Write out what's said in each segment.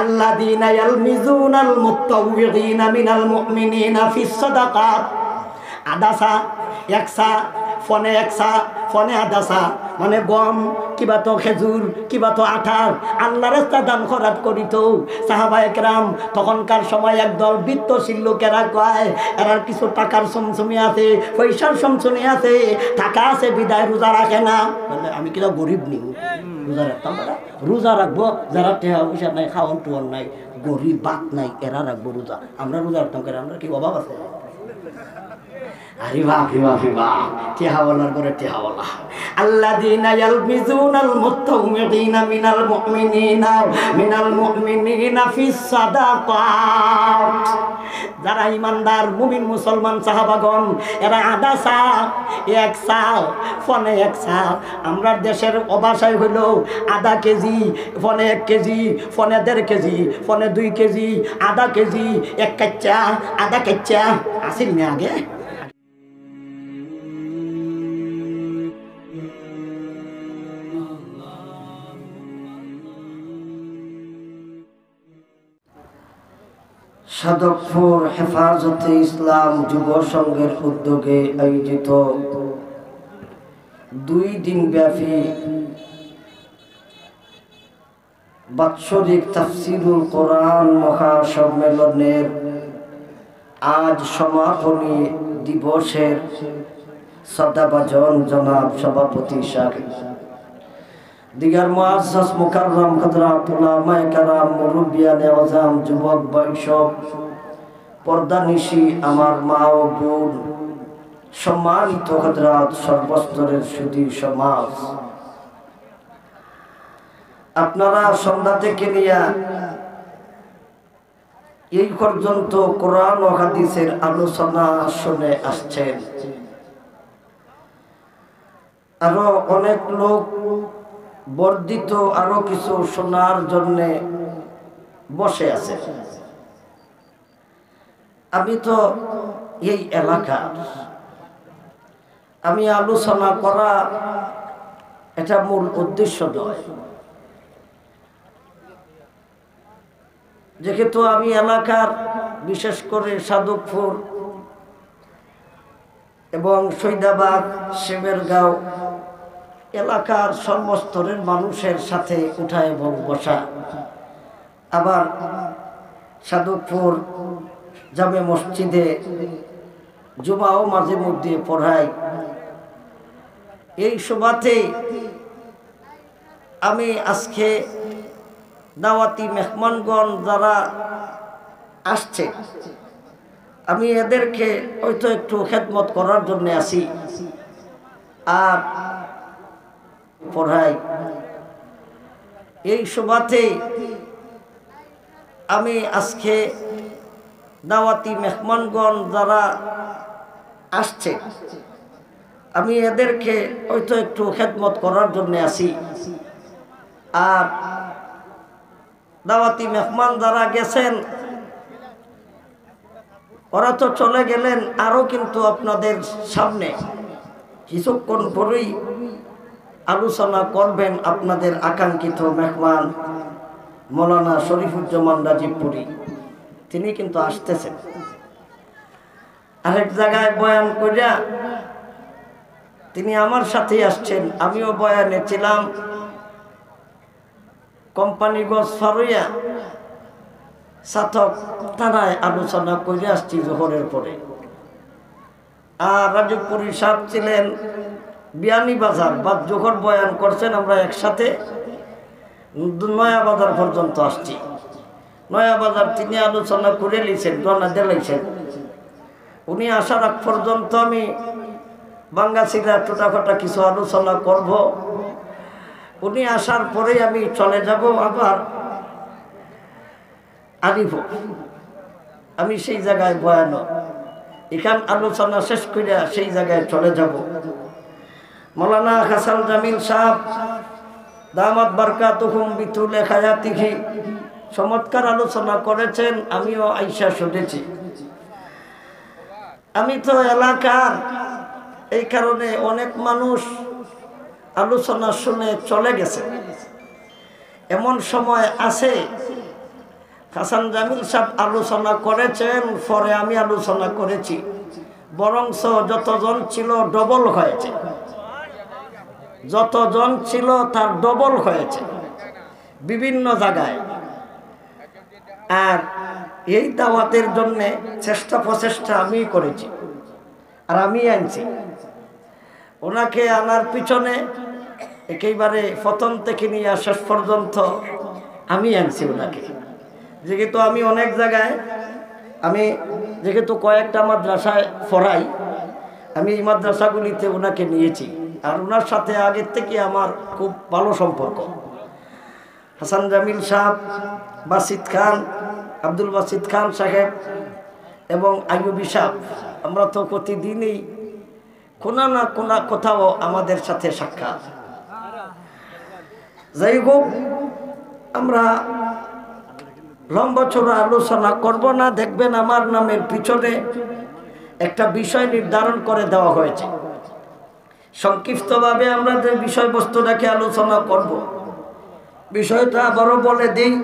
আল্লাযীনা ইয়ালমিজুনাল মুত্তাওয়িগীনা মিনাল মুমিনিনা ফিস সাদাকাত। আদাসা একসা ফনে একসা ফনে আদাসা মানে গম কিবা তো খেজুর কিবা তো আঠার আল্লাহর রাস্তায় দান খরচ করিত সাহাবায়ে কেরাম। তখনকার সময় একদল বৃত্তশীল লোকেরা কয় এরার কিছু টাকার সমসমি আছে, পয়সার সমসমি আছে, টাকা আছে বিদায় রোজা রাখে না। বলে আমি কিনা গরিব নি, রোজা রাখতাম না। রোজা রাখবো যারা টেহা পয়সা নাই, খাওয়ান টুয়ান নাই, গরিব বাত নাই, এরা রাখবো রোজা। আমরা রোজা রাখতাম কেন? আমরা কি অভাব আছে? আরে বাপ রে বাপ রে বাপ, টেহাওয়ালার করে টেহাওয়ালা। আল্লাযীনা ইয়ালমিজুনাল মুত্তাওয়িগীনা মিনাল মুমিনিনা ফিস সাদাকাত। যারা ইমানদার মুমিন মুসলমান সাহাবাগণ এরা আদাসা একসা ফনে একসা। আমরা দেশের অভাষায় হইল আধা কেজি ফনে 1 কেজি, ফনে 1.5 কেজি, ফনে 2 কেজি, আধা কেজি, 1 কাচ্চা, আধা কাচ্চা আসিল না আগে। সাদকপুর হেফাজতে ইসলাম যুব সংঘের উদ্যোগে আয়োজিত 2 দিন ব্যাপী বাৎসরিক তাফসীরুল কোরআন মহাসম্মেলনের আজ সমাপনী দিবসের শ্রদ্ধাভাজন জনাব সভাপতি সাহেব, দিগার মুআজ্জাজ মুকাররম হযরত উলামায়ে কেরাম, মুরব্বিয়ানে আযম, যুবক বৈষ্ণব, পর্দানিশী আমার মা ও বোন, সম্মানিত হযরত, সর্বস্তরের সুধী সমাজ, আপনারা সন্ধ্যা থেকে নিয়ে এই পর্যন্ত কোরআন ও হাদিসের আলোচনা শুনে আসছেন। আরো অনেক লোক বর্ধিত আরো কিছু শোনার জন্য বসে আছে। আমি তো এই এলাকা, আমি আলোচনা করা এটা মূল উদ্দেশ্য নয়। যেহেতু আমি এলাকার বিশেষ করে সাদকপুর এবং সৈদাবাদ, শেবেরগাঁও এলাকার সর্বস্তরের মানুষের সাথে উঠা এবং বসা, আবার সাদকপুর জামে মসজিদে জুমাও মাঝে মধ্যে পড়াই। এই সভাতে আমি আজকে দাওয়াতি মেহমানগণ যারা আসছে, আমি এদেরকে হয়তো একটু খেদমত করার জন্য আসি আর পড়াই। এই সভাতে আমি আজকে দাওয়াতি মেহমানগণ যারা আসছে, আমি এদেরকে হয়তো একটু খেদমত করার জন্য আসি আর দাওয়াতি মেহমান যারা গেছেন ওরা তো চলে গেলেন। আরো কিন্তু আপনাদের সামনে কিছুক্ষণ পরেই আলোচনা করবেন আপনাদের আকাঙ্ক্ষিত মেহমান মৌলানা শরীফুজ্জামান রাজীবপুরী। তিনি কিন্তু আসতেছেন। আরেক জায়গায় বয়ান করিয়া তিনি আমার সাথেই আসছেন। আমিও বয়ানে ছিলাম কোম্পানিগঞ্জ ফারুইয়া সাতক থানায় আলোচনা করে আসছি জোহরের পরে। আর রাজীবপুরী সাহেব ছিলেন বিয়ানীবাজার বা জোহর বয়ান করছেন। আমরা একসাথে নয়াবাজার পর্যন্ত আসছি। নয়াবাজার তিনি আলোচনা করে লিছেন, রওনা দিয়েছেন। উনি আসার আগ পর্যন্ত আমি বাঙ্গাসিরা টোটাফাটা কিছু আলোচনা করব। উনি আসার পরে আমি চলে যাব আবার আরিফ। আমি সেই জায়গায় বয়ান এখান আলোচনা শেষ করে সেই জায়গায় চলে যাব। মৌলানা হাসান জামিল সাহেব দামাত বারকাতুহুম বিতুল হায়াতিহি চমৎকার আলোচনা করেছেন। আমিও আইসা শুনেছি। আমি তো এলাকার, এই কারণে অনেক মানুষ আলোচনা শুনে চলে গেছে। এমন সময় আছে হাসান জামিল সাহেব আলোচনা করেছেন, পরে আমি আলোচনা করেছি, বরংস যতজন ছিল ডবল হয়েছে, যতজন ছিল তার ডবল হয়েছে বিভিন্ন জায়গায়। আর এই দাওয়াতের জন্য চেষ্টা প্রচেষ্টা আমি করেছি আর আমি আনছি। ওনাকে আনার পিছনে একেবারে প্রথম থেকে নিয়ে শেষ পর্যন্ত আমি আনছি ওনাকে। যেহেতু আমি অনেক জায়গায়, আমি যেহেতু কয়েকটা মাদ্রাসায় পড়াই, আমি এই মাদ্রাসাগুলিতে ওনাকে নিয়েছি। আর ওনার সাথে আগের থেকে আমার খুব ভালো সম্পর্ক। হাসান জামিল সাহেব, বাসিত খান, আব্দুল বাসিত খান সাহেব এবং আইয়ুবী সাহেব, আমরা তো প্রতিদিনই কোনো না কোনো কোথাও আমাদের সাথে সাক্ষাৎ। যাই হোক, আমরা লম্বা চড়া আলোচনা করব না। দেখবেন আমার নামের পিছনে একটা বিষয় নির্ধারণ করে দেওয়া হয়েছে। সংক্ষিপ্তভাবে আমরা যে বিষয়বস্তুটাকে আলোচনা করব, বিষয়টা আবারও বলে দিই,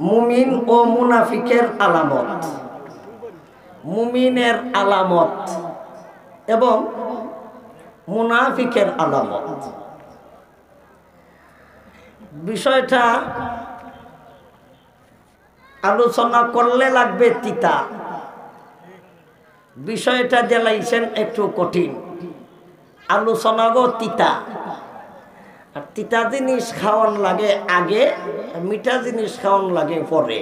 মুমিন ও মুনাফিকের আলামত, মুমিনের আলামত এবং মুনাফিকের আলামত। বিষয়টা আলোচনা করলে লাগবে তিতা, বিষয়টা জ্বালাইছেন একটু কঠিন, আলোচনা গো তিতা। আর তিতা জিনিস খাওয়ান লাগে আগে, মিঠা জিনিস খাওয়ান লাগে পরে।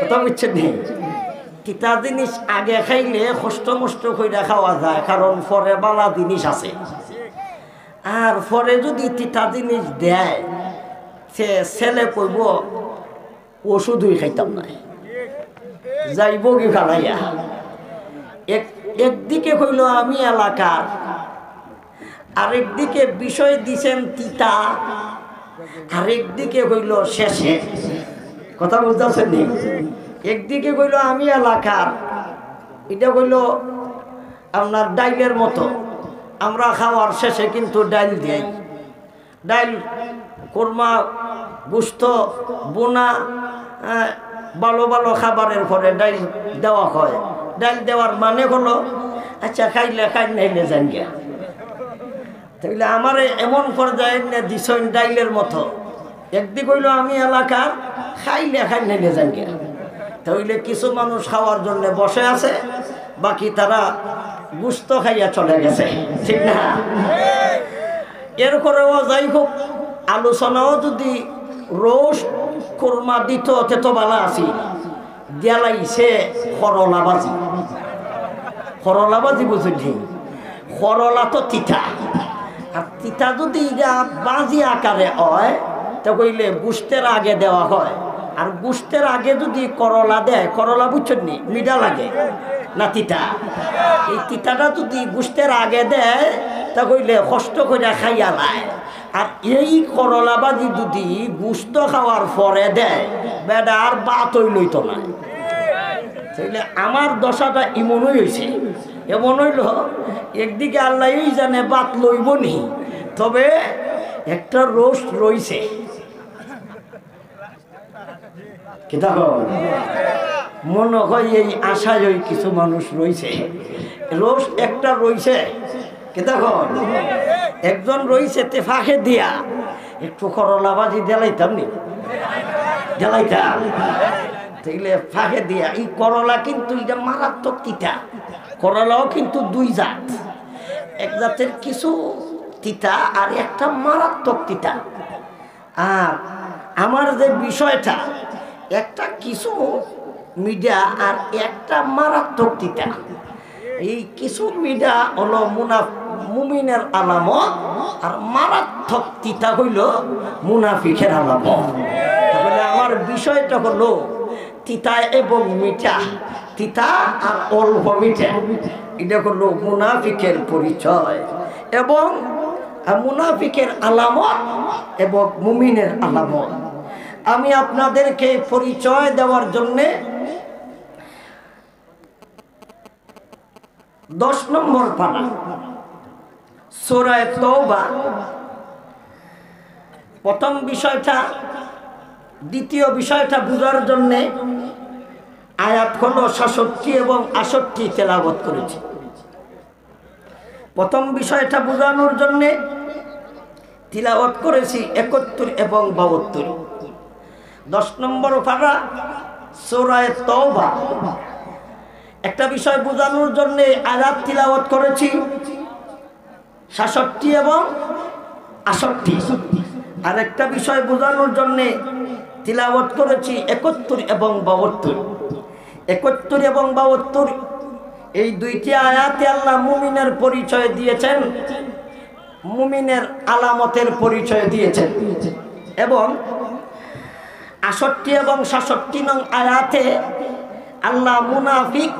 কথা বুঝছেন? তিতা জিনিস আগে খাইলে কষ্ট মষ্ট করে খাওয়া যায়, কারণ পরে বালা জিনিস আছে। আর পরে যদি তিতা জিনিস দেয়, সে ছেলে কইব ওষুধই খাইতাম না, যাইব কি ফেলাইয়া। একদিকে কইল আমি এলাকার, আরেকদিকে বিষয় দিছেন তিতা, আরেকদিকে কইল শেষে। কথা বুঝতেছেন? একদিকে কইল আমি এলাকার, এটা কইল আপনার ডাইলের মতো, আমরা খাওয়ার শেষে কিন্তু ডাইল দিই, ডাইল কোরমা গোস্ত বোনা ভালো ভালো খাবারের পরে ডাইল দেওয়া হয়। ডাইল দেওয়ার মানে হলো আচ্ছা খাইলে খাই, নাইলে যান গিয়া। তাইলে আমার এমন পর্যায়ে দিছেন ডাইলের মতো, একদিক হইল আমি এলাকার, খাইলে খাই, নাইলে যান গিয়া। তাইলে কিছু মানুষ খাওয়ার জন্য বসে আছে, বাকি তারা গুস্ত খাইয়া চলে গেছে, ঠিক না? এরপরেও যাই হোক, আলোচনাও যদি রোজ কোরমা দিত তো ভালো আছি, দেলাইছে করলাবাজি। করলাবাজি বুঝলি? করলা তো তিতা, আর তিতা যদি বাজি আকারে হয় তো কইলে গুস্তের আগে দেওয়া হয়। আর গুস্তের আগে যদি করলা দেয়, করলা বুঝছেন নি, মিঠা লাগে না তিতা? এই তিতাটা যদি গুস্তের আগে দেয় তা কইলে কষ্ট করে খাইয়া লায়। আর এই করলাবাজি যদি গুস্ত খাওয়ার পরে দেয়, বেটা আর বাতই লইত না। তাইলে আমার দশাটা এমনই হয়েছে, এমন হইল একদিকে আল্লাহই জানে বাত লইব নি, তবে একটা রোস্ট রইছে। মনে হয় এই আশায় ওই কিছু মানুষ রইছে, রোস্ট একটা রইছে। দেখুন একজন রইছে তে ফাঁকে দিয়া একটু করলাবাজি জ্বালাইতাম নি, জ্বালাইতাম। তাইলে ফাঁকে দিয়া এই করলা কিন্তু এটা মারাত্মক তিতা। করলাও কিন্তু দুই জাত, এক জাতের কিছু তিতা আর একটা মারাত্মক তিতা। আর আমার যে বিষয়টা, একটা কিছু মিডা আর একটা মারাত্মক তিতা। এই কিছু মিডা হলো মুমিনের আলামত, আর মারাত্মক তিতা হইল মুনাফিকের আলামত। তাহলে আমার বিষয়টা হলো তিতা এবং মিঠা, তিতা আর অল্প মিঠা, এটা হলো মুনাফিকের পরিচয় এবং মুনাফিকের আলামত এবং মুমিনের আলামত। আমি আপনাদেরকে পরিচয় দেওয়ার জন্যে 10 নম্বর পারা সূরা তাওবা প্রথম বিষয়টা, দ্বিতীয় বিষয়টা বোঝার জন্যে আয়াত হলো 66 এবং 68 তেলাওয়াত করেছি। প্রথম বিষয়টা বোঝানোর জন্যে তিলাওয়াত করেছি 71 এবং 72। 10 নম্বর পারা সূরা তাওবা। একটা বিষয় বোঝানোর জন্যে আয়াত তিলাওয়াত করেছি 66 এবং 68। আর একটা বিষয় বোঝানোর জন্যে তিলাওয়াত করেছি 71 এবং 72। 71 এবং 72 এই দুইটি আয়াতে আল্লাহ মুমিনের পরিচয় দিয়েছেন, মুমিনের আলামতের পরিচয় দিয়েছেন। এবং 68 এবং 66 নং আয়াতে আল্লাহ মুনাফিক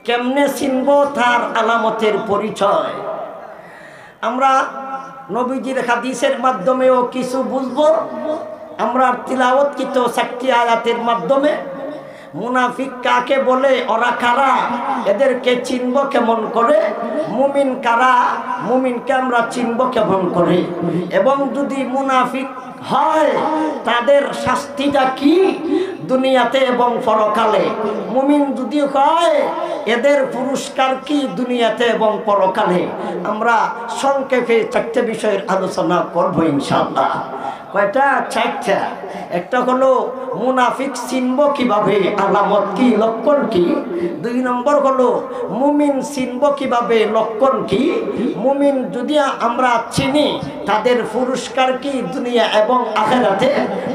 কেমনে চিনব তার আলামতের পরিচয়। আমরা নবীজির হাদিসের মাধ্যমেও কিছু বুঝবো, আমরা তিলাওয়াতকৃত 4টি আয়াতের মাধ্যমে মুনাফিক কাকে বলে, ওরা কারা, এদেরকে চিনব কেমন করে, মুমিন কারা, মুমিনকে আমরা চিনব কেমন করে, এবং যদি মুনাফিক হয় তাদের শাস্তিটা কি দুনিয়াতে এবং পরকালে, মুমিন যদি হয় এদের পুরস্কার কি দুনিয়াতে এবং পরকালে। আমরা সংক্ষেপে 4টে বিষয়ের আলোচনা করব ইনশাআল্লাহ। কয়টা? 4টা। একটা হলো মুনাফিক চিনব কিভাবে, আলামত কি, লক্ষণ কি। 2 নম্বর হলো মুমিন চিনব কিভাবে, লক্ষণ কি। মুমিন যদি আমরা চিনি তাদের পুরস্কার কি দুনিয়া এবং আখিরাতে।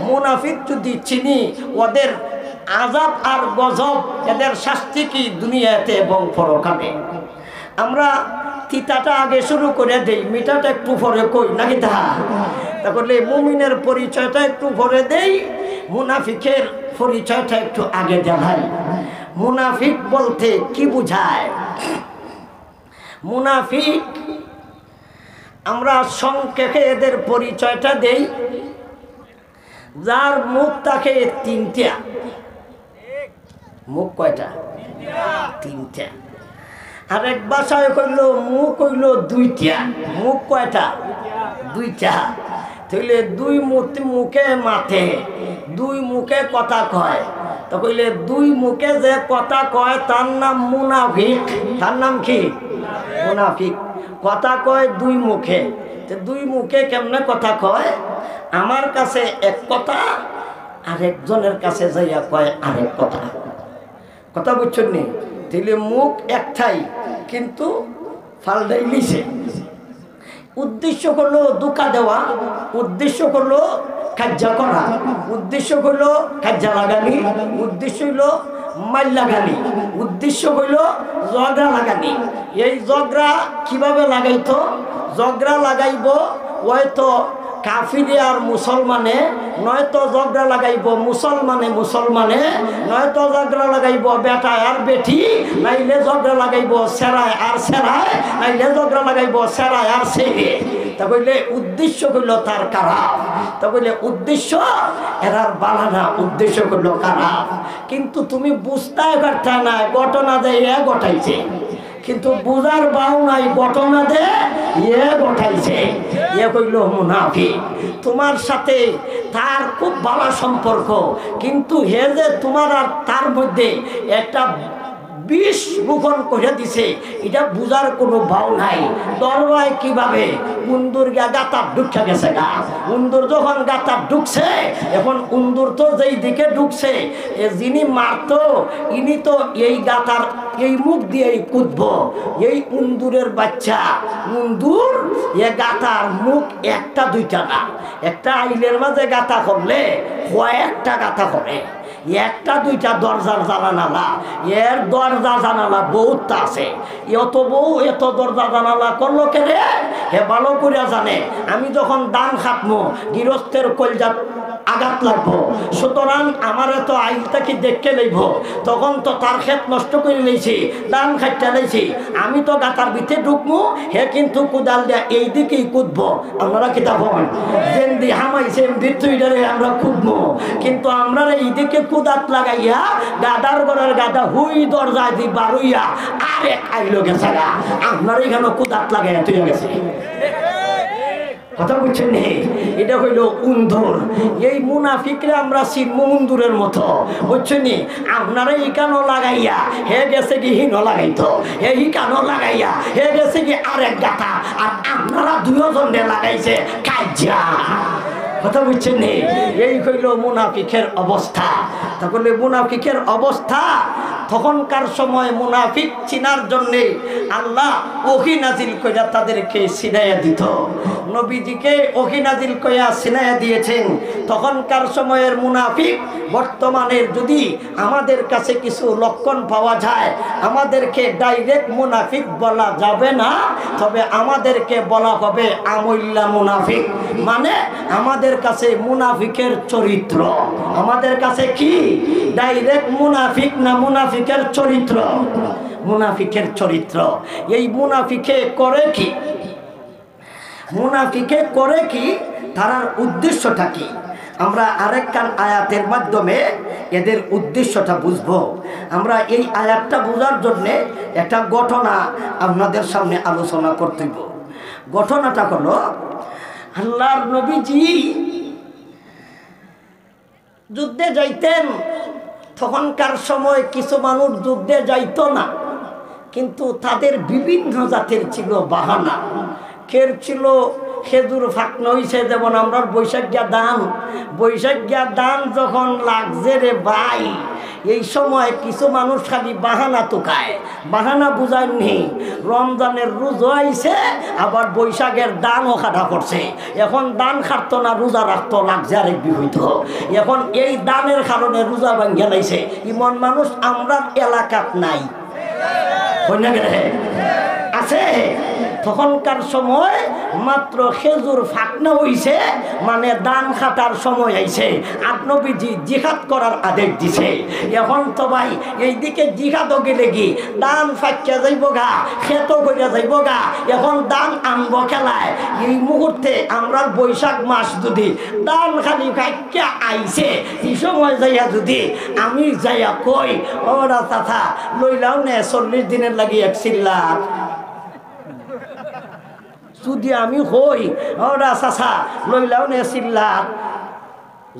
মুনাফিক যদি চিনি ওদের আযাব আর গজব, এদের শাস্তি কি দুনিয়াতে এবং পরকালে। আমরা তিতাটা আগে শুরু করে দেই, মিঠাটা একটু পরে কই নাকি? তাহলে মুমিনের পরিচয়টা একটু পরে দেই, মুনাফিকের পরিচয়টা একটু আগে দেখাই। মুনাফিক বলতে কি বুঝায়? মুনাফিক আমরা সংক্ষেপে এদের পরিচয়টা দেই। যার মুখ থাকে 3টা। মুখ কয়টা? 3টা। আরেক ভাষায় কইল মুখ হইল 2টা। মুখ কয়টা? 2টা। তাহলে 2 মুখে মাথে, 2 মুখে কথা কয়। তো কইলে 2 মুখে যে কথা কয় তার নাম মুনাফিক। তার নাম কি? মুনাফিক। কথা কয় 2 মুখে। তো 2 মুখে কেমনে কথা কয়? আমার কাছে এক কথা, আরেকজনের কাছে যাইয়া কয় আরেক কথা। কথা বুঝছেন নি? তাহলে মুখ একটাই কিন্তু ফালদাই লিছে। উদ্দেশ্য হলো ধোঁকা দেওয়া, উদ্দেশ্য হলো কাজ্জা করা, উদ্দেশ্য হলো কাজ্জা লাগানি, উদ্দেশ্য হলো মাইল লাগানি, উদ্দেশ্য হইল জগড়া লাগানি। এই জগড়া কিভাবে লাগাইতো? জগড়া লাগাইব হয়তো কাফিরে আর মুসলমানে, নয়তো ঝগড়া লাগাইব মুসলমানে মুসলমানে, নয়তো ঝগড়া লাগাইব বেটায় আর বেটি, নাইলে ঝগড়া লাগাইব সেরায় আর সেরায়, নাইলে ঝগড়া লাগাইব সেরায় আর সেরে। তা বললে উদ্দেশ্য হইল তার খারাপ। তা বললে উদ্দেশ্য এরার বালানা, উদ্দেশ্য হইল খারাপ। কিন্তু তুমি বুঝতে পারতে না ঘটনা যে এ ঘটাইছে, কিন্তু বুঝার বাউ নাই ঘটনা দে এ ঘটাইছে। এ কইল মুনাফিক। তোমার সাথে তার খুব ভালো সম্পর্ক, কিন্তু হে যে তোমার আর তার মধ্যে একটা বিষ রোপণ করে দিছে, এটা বুঝার কোনো ভাও নাই। দরবায় কিভাবে উন্দুর গাতার ঢুকে গেছে গা। উন্দুর যখন গাতার ঢুকছে, এখন উন্দুর তো যেই দিকে ঢুকছে, যিনি মারতো ইনি তো এই গাতার এই মুখ দিয়েই কুদব। এই উন্দুরের বাচ্চা উন্দুর এ গাতার মুখ একটা দুইটা না, একটা আইলের মাঝে গাতা করলে কয়েকটা গাতা করে। একটা দুইটা দরজার জানালা, এর দরজা জানালা বহুত আছে। এত বউ এত দরজা জানালা করলো কে রে? হে ভালো করে জানে আমি যখন দান খাটমো গৃহস্থের কলজা আঘাত লাগবো, সুতরাং আমার এত আইলটা কি দেখতে লইব, তখন তো তার ক্ষেত নষ্ট করে লইছি, দান খাইতে লইছি। আমি তো গাতার ভিতরে ঢুকবো, হে কিন্তু কুদাল দিয়া এই দিকেই কুদবো। আপনারা কি তা হন যেন দি হামাইছে ভিতরে আমরা কুদবো, কিন্তু আমরা এই দিকে কুদাত লাগাইয়া গাদার ঘরের গাদা হুই দরজায় দি বারুইয়া আরেক আইলো গেছে গা। আপনার এখানে কুদাত লাগাইয়া তুই গেছে। কথা বুঝছেন নি? এটা হইল উন্দর। এই মুনাফিকরে আমরা চিনব উন্দুরের মতো, বুঝছেন নি? আপনারা এই কানও লাগাইয়া হে গেছে কি হিনো লাগাইতো, এই কানও লাগাইয়া হে গেছে কি আরেক গাথা, আর আপনারা দুজনে লাগাইছে কাজা। কথা বুঝছেন নি? এই হইল মুনাফিকের অবস্থা। তাহলে মুনাফিকের অবস্থা তখনকার সময় মুনাফিক চিনার জন্যে আল্লাহ ওহী নাজিল কইরা তাদেরকে চিনাইয়া দিত। নবীজিকে ওহী নাজিল কইরা চিনাইয়া দিয়েছেন। তখনকার সময়ের মুনাফিক বর্তমানের যদি আমাদের কাছে কিছু লক্ষণ পাওয়া যায়, আমাদেরকে ডাইরেক্ট মুনাফিক বলা যাবে না, তবে আমাদেরকে বলা হবে আমইল্লা মুনাফিক। মানে আমাদের কাছে মুনাফিকের চরিত্র, আমাদের কাছে কি ডাইরেক্ট মুনাফিক না, মুনাফিকের চরিত্র, মুনাফিকের চরিত্র। এই মুনাফিকে করে কি, মুনাফিকে করে কি, তার উদ্দেশ্যটা কি? আমরা আরেকখান আয়াতের মাধ্যমে এদের উদ্দেশ্যটা বুঝবো। আমরা এই আয়াতটা বোঝার জন্যে একটা ঘটনা আপনাদের সামনে আলোচনা করতেইব। ঘটনাটা হলো আল্লাহর নবীজি যুদ্ধে যাইতেন। তখনকার সময় কিছু মানুষ যুদ্ধে যাইতো না, কিন্তু তাদের বিভিন্ন জাতের ছিল বাহানা। কের ছিল খেজুর ফাঁকনো হয়েছে, যেমন আমরা বৈশাখিয়া দান যখন লাগছে রে ভাই, এই সময় কিছু মানুষ খালি বাহানা তোকায়। বাহানা বুঝায়নি, রমজানের রোজা আইছে, আবার বৈশাখের দানও খাটা পড়ছে। এখন দান খাটতো না, রোজা রাখতো, লাগছে আরেক বিহইত। এখন এই দানের কারণে রোজা ভাঙ্গিয়া লাইছে। ইমন মানুষ আমরা এলাকাত নাই, আছে। তখনকার সময় মাত্র খেজুর ফাঁকনা হইছে, মানে দান খাটার সময় আইছে। আর নবীজি জিহাদ করার আদেশ দিছে। এখন তো ভাই এইদিকে জিহাদও গেলে কি দান ফাঁকিয়া যাইব গা, খেত করিয়া যাইব গা। এখন দান আনবো খেলায়। এই মুহূর্তে আমরা বৈশাখ মাস যদি দান খালি ফাঁকিয়া আইছে, এই সময় যাইয়া যদি আমি যাইয়া কই ওরা তথা লইলাও নে 40 দিনের লাগি 1 চিল্লার, যদি আমি হই ওরা চাচা লইলাও নে চিল্লার,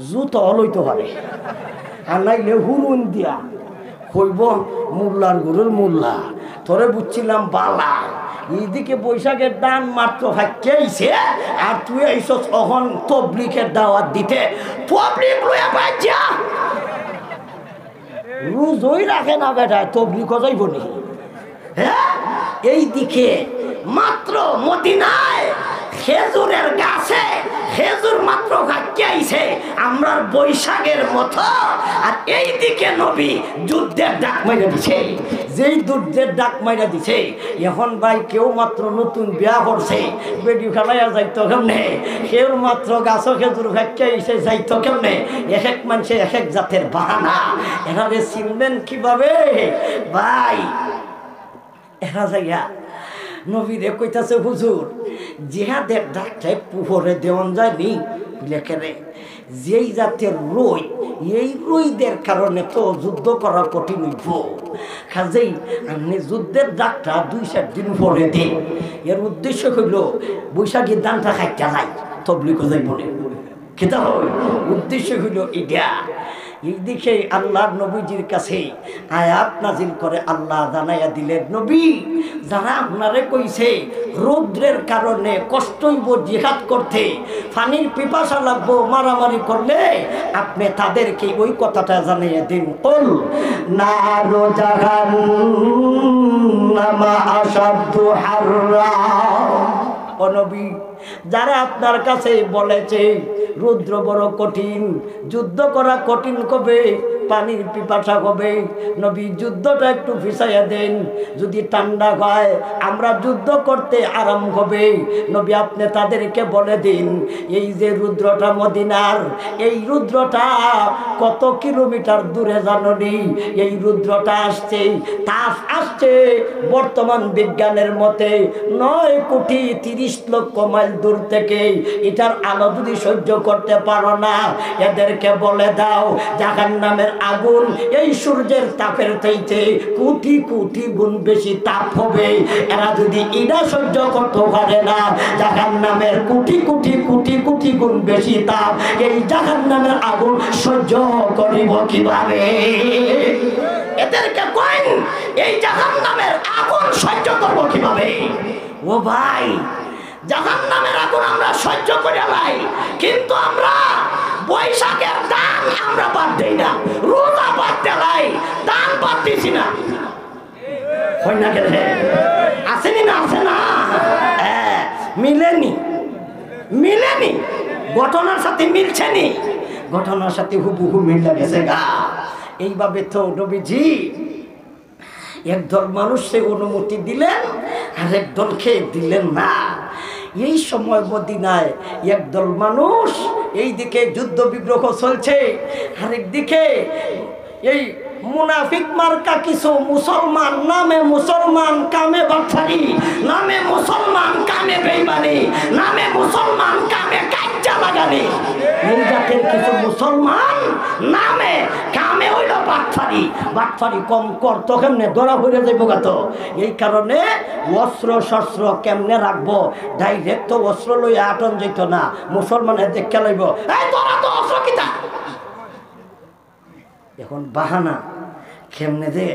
জুতো লইতে পারে। আর নাইলে হুরুন দিয়া হইব মোল্লার গরুর মোল্লা, তোরে বুঝছিলাম বালা। এইদিকে বৈশাখের দান মাত্র ফাঁকিয়েছে, আর তুই এইসব অহন তবলিকের দাওয়াত দিতে। তবলিক লইয়া পাইছা রোজই রাখে না বেটায়, তবলিকও যাইব নি। হ্যাঁ, এইদিকে মাত্র মদিনায় খেজুরের গাছে খেজুর মাত্র খাইছে আমরা বৈশাখের মতো। আর এইদিকে নবী যুদ্ধের ডাক মাইরা দিছে। যেই যুদ্ধের ডাক মাইরা দিছে, এখন ভাই কেউ মাত্র নতুন বিয়া করছে, বেডি খেলাইয়া যাইতো কেমনে, কেউ মাত্র গাছও খেজুর খাইছে যাইতো কেমনে। এক এক মানুষে এক এক জাতের বাহানা। এখানে চিনবেন কিভাবে ভাই? এরা যাইয়া নবীরে কইতাছে, হুজুর জিহাদের ডাকটাই পুহরে দেওয়ান যায়নি লেখেরে, যেই জাতের রই, এই রইদের কারণে তো যুদ্ধ করা কঠিন হইব। কাজেই আপনি যুদ্ধের ডাকটা 2-4 দিন পরে দিন। এর উদ্দেশ্য হইল বৈশাখীর দানটা খাইতে যায়, তবলিগ যাইব না, খেতে হয়। উদ্দেশ্য হইল এটা। এইদিকে আল্লাহর নবীজির কাছে আয়াত নাজিল করে আল্লাহ জানাইয়া দিলেন, নবী যারা আপনারে কইছে রৌদ্রের কারণে কষ্ট হইব জিহাদ করতে, পানির পিপাসা লাগবো, মারামারি করলে আপনি তাদেরকে ওই কথাটা জানাইয়া দিন। কুল নারু জাহান্নামা আশাদ্দু হাররা। ও নবী, যারা আপনার কাছে বলেছে রুদ্র বড় কঠিন, যুদ্ধ করা কঠিন কবে, পানির পিপাসা কবে, নবী যুদ্ধটা একটু ফিসাইয়া দেন, যদি ঠান্ডা হয় আমরা যুদ্ধ করতে আরাম হবে। নবী আপনি তাদেরকে বলে দিন, এই যে রুদ্রটা মদিনার, এই রুদ্রটা কত কিলোমিটার দূরে জাননি, এই রুদ্রটা আসছে, তাপ আসছে বর্তমান বিজ্ঞানের মতে 9 কোটি 30 লক্ষ মাইল দূর থেকেই এটার আলো যদি সহ্য করতে পারো না, এদেরকে বলে দাও জাহান্নামের আগুন এই সূর্যের তাপের চাইতে কোটি কোটি গুণ বেশি তাপ হবে। এরা যদি এটা সহ্য করতে পারে না, জাহান্নামের কোটি কোটি কোটি কোটি গুণ বেশি তাপ এই জাহান্নামের আগুন সহ্য করিব কিভাবে? এদেরকে কইন এই জাহান্নামের আগুন সহ্য করব কিভাবে? ও ভাই, জাহান্নামের আগুন আমরা সহ্য করে লাই, কিন্তু আমরা বৈশাখের দান আমরা বাদ দেই না, রোজা বাদ দেলাই, দান বাদ দিছি না। হয় না গেলে আসেনি না? আসে না? মিলেনি, মিলেনি, ঘটনার সাথে মিলছে নি, ঘটনার সাথে হুবহু মিলে গেছে গা। এইভাবে তো নবীজি একদল মানুষকে অনুমতি দিলেন আর একদলকে দিলেন না। এই সময় মদিনায় একদল মানুষ এইদিকে যুদ্ধ বিগ্রহ চলছে, আরেকদিকে এই মুনাফিক মার্কা কিছু মুসলমান, নামে মুসলমান কামে বাটফারি, নামে মুসলমান কামে বেঈমানি, নামে মুসলমান কামে কাজ্জা লাগানি, এই জাতের কিছু মুসলমান নামে কামে হইল বাটফারি। বাটফারি কম করতো কেমনে, ধরা হয়ে যাইব গাত। এই কারণে অস্ত্র শস্ত্র কেমনে রাখবো, ডাইরেক্ট তো অস্ত্র লইয়া আটন যেত না, মুসলমানের দেখে লইব এই তোরা তো অস্ত্র কিতা। এখন বাহানা কেমনে দে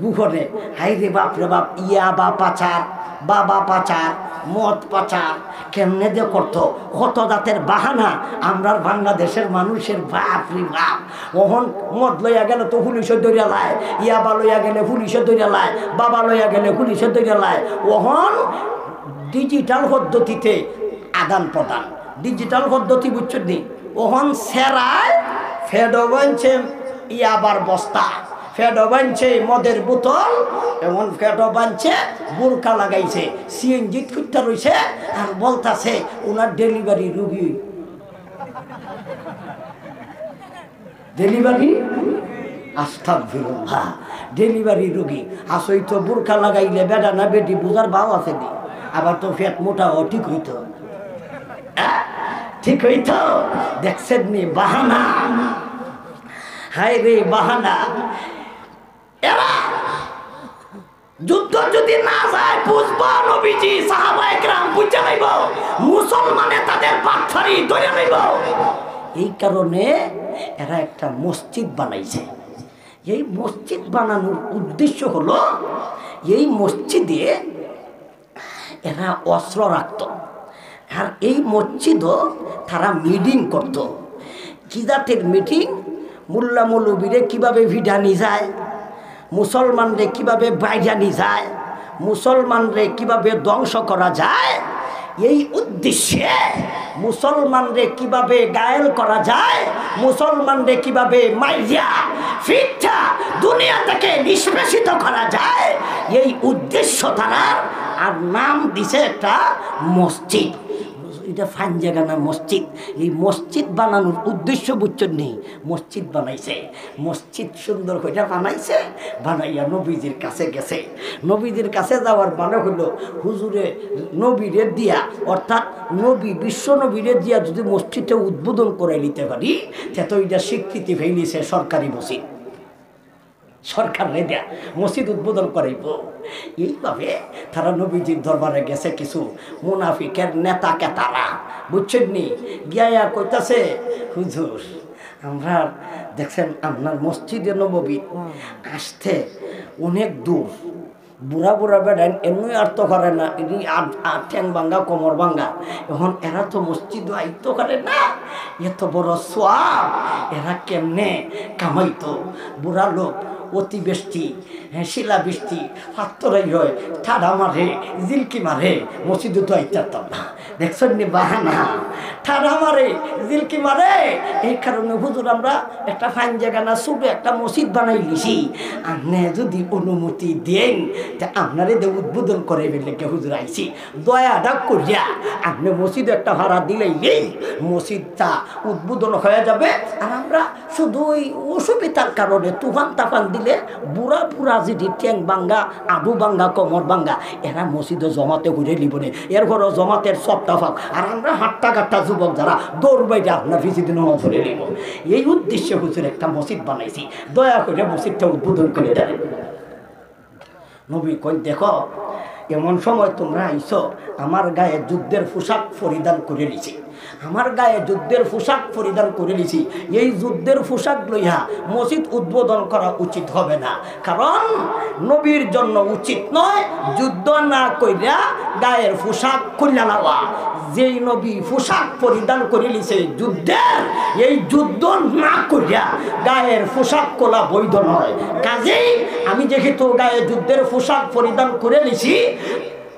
গুহরে, হাই রে বাপ রে বাপ, ইয়া বা পাচার, বাবা পাচার, মদ পাচার কেমনে দে করতো, কত জাতের বাহানা আমরার বাংলাদেশের মানুষের। বাপ রে বাপ, ওহন মদ লইয়া গেলে তো পুলিশে ধরিয়া লায়, ইয়াবা লইয়া গেলে পুলিশে ধরিয়া লায়, বাবা লইয়া গেলে পুলিশে ধরিয়া লায়। ওহন ডিজিটাল পদ্ধতিতে আদান প্রদান, ডিজিটাল পদ্ধতি বুঝছো নি? ওহন সেরায় ফেডো বানছে ইয়াবার বস্তা, ফেডো বানছে মদের বোতল, এমন ফেডো বানছে, বোরকা লাগাইছে, সিএনজি খুঁজতে রয়েছে আর বলতাছে ওনার ডেলিভারি রুগী, ডেলিভারি আস্তাগফিরুল্লাহ, ডেলিভারি রুগী। আসই তো বোরকা লাগাইলে বেটা না বেটি বুঝার ভাব আছে নি, আবার তো ফেট মোটাও ঠিক হইতো, ঠিক হইতো। দেখছেন নি বাহানা, হায় রে বাহানা। এরা যুদ্ধ যদি না যায় বুঝবা নবীজি সাহাবায়ে কেরাম বুঝা লইব, মুসলমানে তাদের বাটফারি ধরে লইব। এই কারণে এরা একটা মসজিদ বানাইছে। এই মসজিদ বানানোর উদ্দেশ্য হলো এই মসজিদে এরা অস্ত্র রাখত, আর এই মসজিদও তারা মিটিং করত। কি জাতের মিটিং? মোল্লা মৌলবীরে কীভাবে ভিডানি যায়, মুসলমানরে কিভাবে বাইজানি যায়, মুসলমানরে কিভাবে ধ্বংস করা যায়, এই উদ্দেশ্যে মুসলমানরে কিভাবে গায়েল করা যায়, মুসলমানরে কিভাবে মাইয়া ফিটটা দুনিয়া থেকে নিষ্পেষিত করা যায়, এই উদ্দেশ্য তারা। আর নাম দিছে একটা মসজিদ। এটা ফাইন জায়গা না মসজিদ। এই মসজিদ বানানোর উদ্দেশ্য বুঝছেন নেই, মসজিদ বানাইছে, মসজিদ সুন্দর করে বানাইছে, বানাইয়া নবীজির কাছে গেছে। নবীজির কাছে যাওয়ার মানে হলো হুজুরে নবীরে দিয়া, অর্থাৎ নবী বিশ্ব নবীরে দিয়া যদি মসজিদটা উদ্বোধন করে নিতে পারি, তো এটা স্বীকৃতি ফেলিছে সরকারি মসজিদ, সরকার রেডা মসজিদ উদ্বোধন করাইব। এইভাবে তারা নবীজির দরবারে গেছে কিছু মুনাফিকের নেতা কেতারা, বুঝছেন নি? গিয়া কইতাছে হুজুর আমরা দেখছেন আপনার মসজিদে নববী আসতে অনেক দূর, বুড়া বুড়া বেড়ান এমনি আর তো করে না, এটি ঠ্যাং ভাঙ্গা কোমর ভাঙ্গা, এখন এরা তো মসজিদ আইতো করে না, এত বড় সোয়াব এরা কেমনে কামাইতো? বুড়া লোক অতিবৃষ্টি, শিলাবৃষ্টি, পাত্তরাই হয়, ঠাডা মারে, জিলকি মারে, মসজিদে তো আইতাম না। দেখছেন নি বাহানা, ঠাডা মারে, জিলকি মারে। এই কারণে হুজুর আমরা একটা ফাইন জায়গা না ছোট একটা মসজিদ বানাই লিছি, আপনি যদি অনুমতি দেন তা আপনারে যে উদ্বোধন করে ফেললে হুজুর আইছি, দয়াটা করিয়া আপনি মসজিদ একটা ভাড়া দিলেই নেই, মসজিদটা উদ্বোধন হয়ে যাবে। আর আমরা শুধু ওই অসুবিধার কারণে তুফান তাফান দিলে বুড়া বুড়া যদি ট্যাং ভাঙ্গা, আডু ভাঙ্গা, কোমর ভাঙ্গা, এরা মসজিদে জমাতে ঘুরে লিবনে, এর ঘরে জমাতের সব ঘরটা পাক, আর আমরা হাট্টা কাট্টা যুবক যারা দৌড় বাইরে আপনার পিছিয়ে দিন ধরে নিব। এই উদ্দেশ্যে হুজুর একটা মসজিদ বানাইছি, দয়া করে মসজিদটা উদ্বোধন করে দেন। নবী কই দেখো এমন সময় তোমরা আইছো, আমার গায়ে যুদ্ধের পোশাক পরিধান করে নিছি, আমার গায়ে যুদ্ধের পোশাক পরিধান করে নিছি, এই যুদ্ধের পোশাক লইয়া মসজিদ উদ্বোধন করা উচিত হবে না, কারণ নবীর জন্য উচিত নয় যুদ্ধ না কইরা গায়ের পোশাক খুলে নেওয়া। যেই নবী পোশাক পরিধান করে নিছে যুদ্ধের, এই যুদ্ধ না কইরা গায়ের পোশাক খোলা বৈধ নয়। কাজেই আমি যেহেতু গায়ে যুদ্ধের পোশাক পরিধান করে নিছি,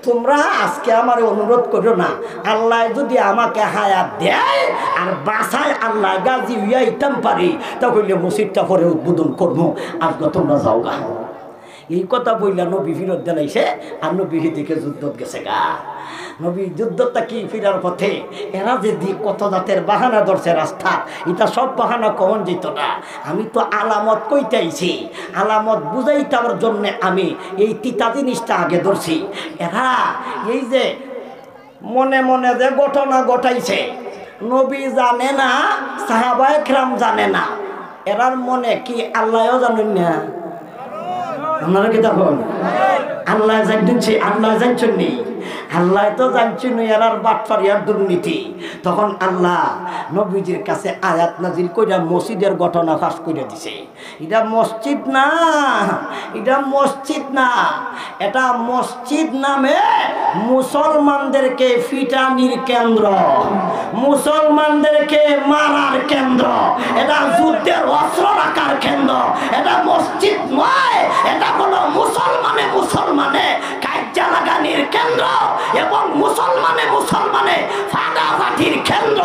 তোমরা আজকে আমার অনুরোধ করো না, আল্লাহ যদি আমাকে হায়াত দেয় আর বাসায় আল্লাহ গাজী হইয়া ইতাম পারি, তাহলে মসজিদটা পরে উদ্বোধন করবো, আজকে তোমরা যাও গা। এই কথা বললা নবী ফিরত দিলাইছে, আর নবী দিকে যুদ্ধ গেছে গা। নবী যুদ্ধটা কি ফিরার পথে এরা যদি কত জাতের বাহানা ধরছে রাস্তা, এটা সব বাহানা কখন যেত না। আমি তো আলামত কইতেইছি, আলামত বুঝাইতার জন্য আমি এই তিতা জিনিসটা আগে ধরছি। এরা এই যে মনে মনে যে ঘটনা ঘটাইছে, নবী জানে না, সাহাবায়ে কেরাম জানে না, এরার মনে কি আল্লাহও জানেন না? আপনারা কি তখন আল্লাহ জানছি, আল্লাহ জানছেন নি, আল্লাহ তো জানছেন এরার বাটফারিয়ার দুর্নীতি। তখন আল্লাহ নবীজির কাছে আয়াত নাজিল কইরা মসজিদের ঘটনা ফাঁস করে দিছে। এটা মসজিদ না, এটা মসজিদ না, এটা মসজিদ নামে মুসলমানদেরকে ফিটানির কেন্দ্র, মুসলমানদেরকে মারার কেন্দ্র, এটা যুদ্ধের অস্ত্র রাখার কেন্দ্র। এটা মসজিদ নয়, এটা হলো মুসলমানে কাজ্জা লাগানির কেন্দ্র এবং মুসলমানে ফাটাফাটির কেন্দ্র।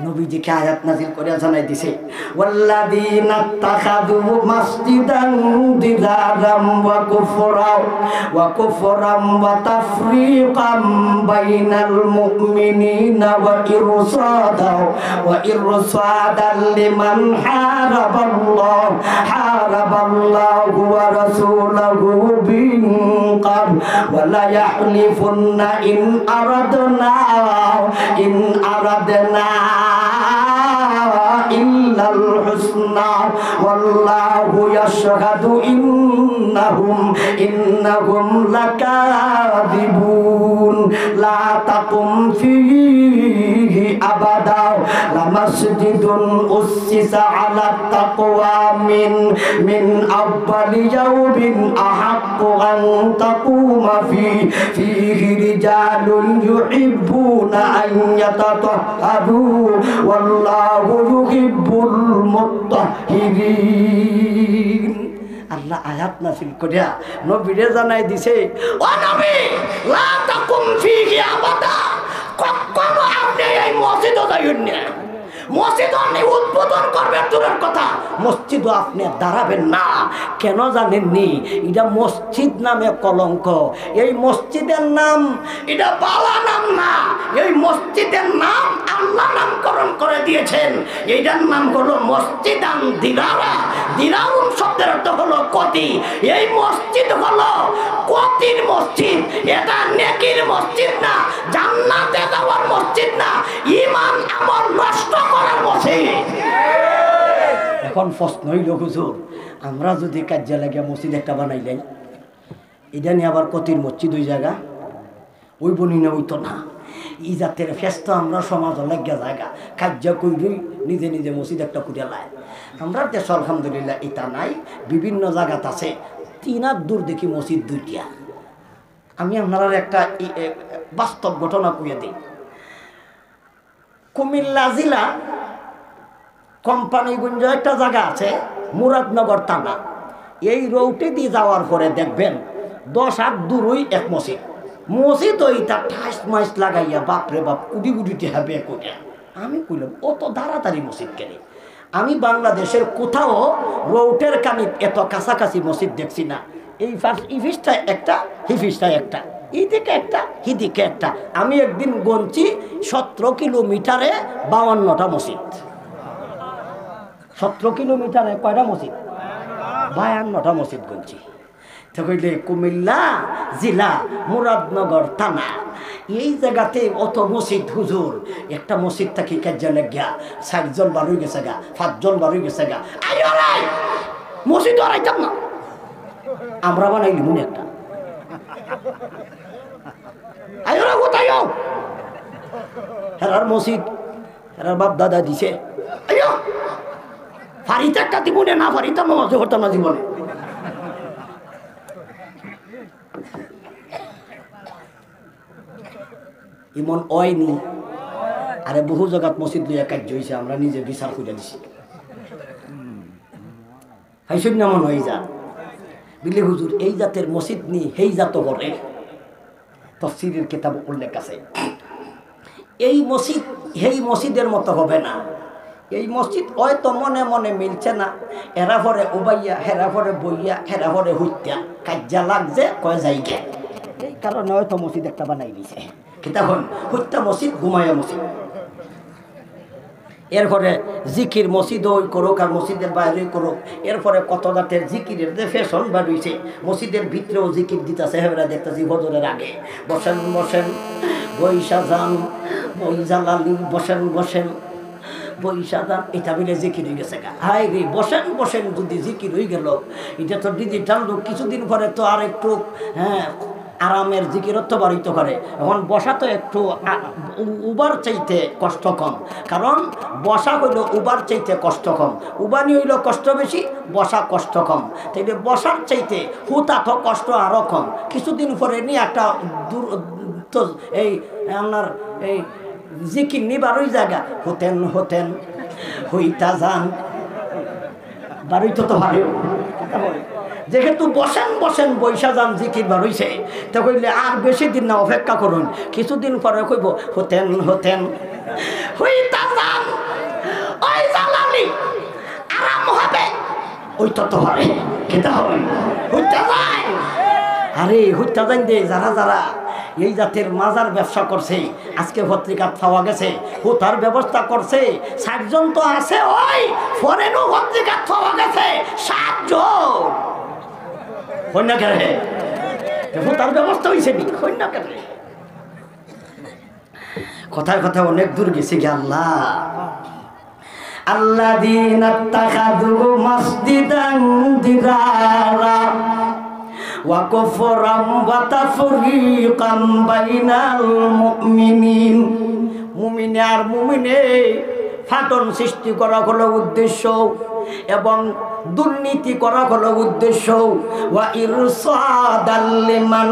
নবীজিকে আয়াত নাজিল করে জানাই দিছে, ওয়াল্লাযীনা তাখাযু মাসজিদান দিরারাম ওয়া কুফরাম ওয়া তাফরীকাম বাইনাল মুমিনিনা ওয়া ইরসাদাল লিমান হারাবাল্লাহু ওয়া রাসূলুহু বিন ক্বাবল ওয়া লা ইয়াহলিফুন্না ইন আরাদনা ইল্লাল হুসনা ওয়াল্লাহু ইয়াশহাদু ইন্নাহুম লাকাযিবুন লা তাকুম ফীহি আবাদা লামাসজিদুন উসসিসা আলা তাকওয়া মিন আউয়ালি ইয়াউমিন আহাক্কু আন তাকুমা ফীহি রিজালুন ইউহিব্বুনা আন ইয়াতাতাহহারু ওয়াল্লাহু ইউহিব্বুল মুত্তাহহিরিন। আল্লাহ আয়াত নাযিল করিয়া নবীরে জানাই দিছে, ও নবী লা তাকুম ফীহি আবাদা, কখনো আপনি এই মসজিদে যাইবেন না, মসজিদ আপনি উদ্বোধন করবেন দূরের কথা, মসজিদও আপনি দাঁড়াবেন না। কেন জানেননি? এটা মসজিদ নামে কলঙ্ক। এই মসজিদের নাম এটা বালা নাম না, এই মসজিদের নাম আল্লাহ নামকরণ করে দিয়েছেন। এইটার নাম হলো মসজিদান দিরারা। দিরারুন শব্দের অর্থ হলো কতি। এই মসজিদ হলো কতির মসজিদ, এটা নেকির মসজিদ না, জান্নাতে যাওয়ার মসজিদ না, ঈমান আমল নষ্ট করার মসজিদ। এখন প্রশ্ন হইল, হুজুর আমরা যদি কাজে লাগে মসজিদ একটা বানাইলেন, এটা নিয়ে আবার কতির মসজিদ ওই জায়গা ওই বনি না, ওই তো না। এই জাতের ফেস্ত আমরা সমাজ লাগিয়া জায়গা কার্য কইরই নিজে নিজে মসজিদ একটা করে লাই। আমরা দেশ আলহামদুলিল্লাহ এটা নাই, বিভিন্ন জায়গাত আছে। 3 হাত দূর দেখি মসজিদ 2টা। আমি আপনার একটা বাস্তব ঘটনা কইয়া দিই। কুমিল্লা জেলা কোম্পানিগঞ্জ একটা জায়গা আছে, মুরাদনগর থানা। এই রোডে দিয়ে যাওয়ার পরে দেখবেন 10 হাত দূরই এক মসজিদ। মসজিদ ওইটা ঠাস মাইস লাগাইয়া বাপরে বাপ কুড়ি কুড়িটি হবে কোটা। আমি কইলাম অত তাড়াতাড়ি মসজিদ কেনে? আমি বাংলাদেশের কোথাও রোডের কানে এত কাছাকাছি মসজিদ দেখছি না। এই ফিসটায় একটা, হিফিসটায় একটা, এইদিকে একটা, হিদিকে একটা। আমি একদিন গনছি 17 কিলোমিটারে 52টা মসজিদ। 17 কিলোমিটারে কয়টা মসজিদ? 52টা মসজিদ গনছি। তো কইলে কুমিল্লা জেলা মুরাদনগর থানা এই জায়গাতে অত মসজিদ হুজুর, একটা মসজিদ থাকি কাজে গিয়া ৬০ জন বারোই গেছে গা, ৫ জন বারোই গেছে গা, মসজিদ হারাইতাম না, আমরা বানাইলি মনে একটা আয়োরা কোথায় হেরার মসজিদ, হেরার বাপ দাদা দিছে, আইও ফারিতে একটা দিবনে না ফারিতাম মাঝে হতাম না জীবনে। এমন হয়নি, আরে বহু জায়গাত মসজিদ লইয়া কার্য হয়েছে, আমরা নিজে বিচার করে দিছি। হাইসুন নামন হয়ে যা বিলি হুজুর এই জাতের মসজিদ নি সেই জাত করে তফসিরের কিতাব উল্লেখ আছে। এই মসজিদ সেই মসজিদের মতো হবে না, এই মসজিদ হয়তো মনে মনে মিলছে না, এরা পরে উবাইয়া, হেরা পরে বইয়া, হেরা পরে হুইত্যা, কাজ্যা লাগছে কয় যাইগে, এই কারণে হয়তো মসজিদ একটা বানাই দিছে। কিতাব হুত্যা মসজিদ, ঘুমায়া মসজিদ। এরপরে জিকির মসজিদ ওই করুক আর মসজিদের বাইরে করুক, এরপরে কত জাতের জিকিরের যে ফ্যাশন বাড়িয়েছে, মসজিদের ভিতরেও জিকির দিতেছে। হেরা দেখতেছি হজরের আগে বসেন বসেন বৈশা যান, বই জ্বালালি বসেন বসেন বৈশা যান, এটা মিলে জিকির হয়ে গেছে। হাই রে বসেন বসেন যদি জিকির হয়ে গেল, এটা তো ডিজিটাল লোক, কিছুদিন পরে তো আর একটু আরামের জিকিরত্ব বাড়িতে করে। এখন বসা তো একটু উবার চাইতে কষ্ট কম, কারণ বসা হইল উবার চাইতে কষ্ট কম, উবানি হইল কষ্ট বেশি, বসা কষ্ট কম। তাইলে বসার চাইতে হুতা তো কষ্ট আরও কম। কিছুদিন পরে নিয়ে একটা দূর তো এই আপনার এই জিকির নিবার ওই জায়গা হতেন হতেন হইতা যান বাড়িতে তো ভালো। যেহেতু বসেন বসেন বৈশা যান জিকির বার হইছে, তা কইলে আর বেশি দিন না অপেক্ষা করুন, কিছুদিন পরে কইব হতেন হতেন হইতা যান, ওই জালালি আরাম হবে, ওইটা তো হবে কেটা হবে হইতা যান। আরে হইতা যান দে যারা যারা এই জাতের মাজার ব্যবসা করছে, আজকে পত্রিকা পাওয়া গেছে হুতার ব্যবস্থা করছে ৬০ জন তো আছে, ওই ফরেনও পত্রিকা পাওয়া গেছে ৭ জন। কন্যা কেন হুতার ব্যবস্থা হয়েছে নি? কন্যা কেন কথায় কথায় অনেক দূর গেছে কি। আল্লাহ আল্লাযীনা ইত্তাখাযু মাসজিদান দিরারা ওয়া কুফরান ওয়া তাফরীকান বাইনাল মুমিনিন। মুমিন আর মুমিনে ফাটন সৃষ্টি করা হলো উদ্দেশ্য, এবং দুর্নীতি করা হলো উদ্দেশ্য। ওয়া ইরসাদাল লিমান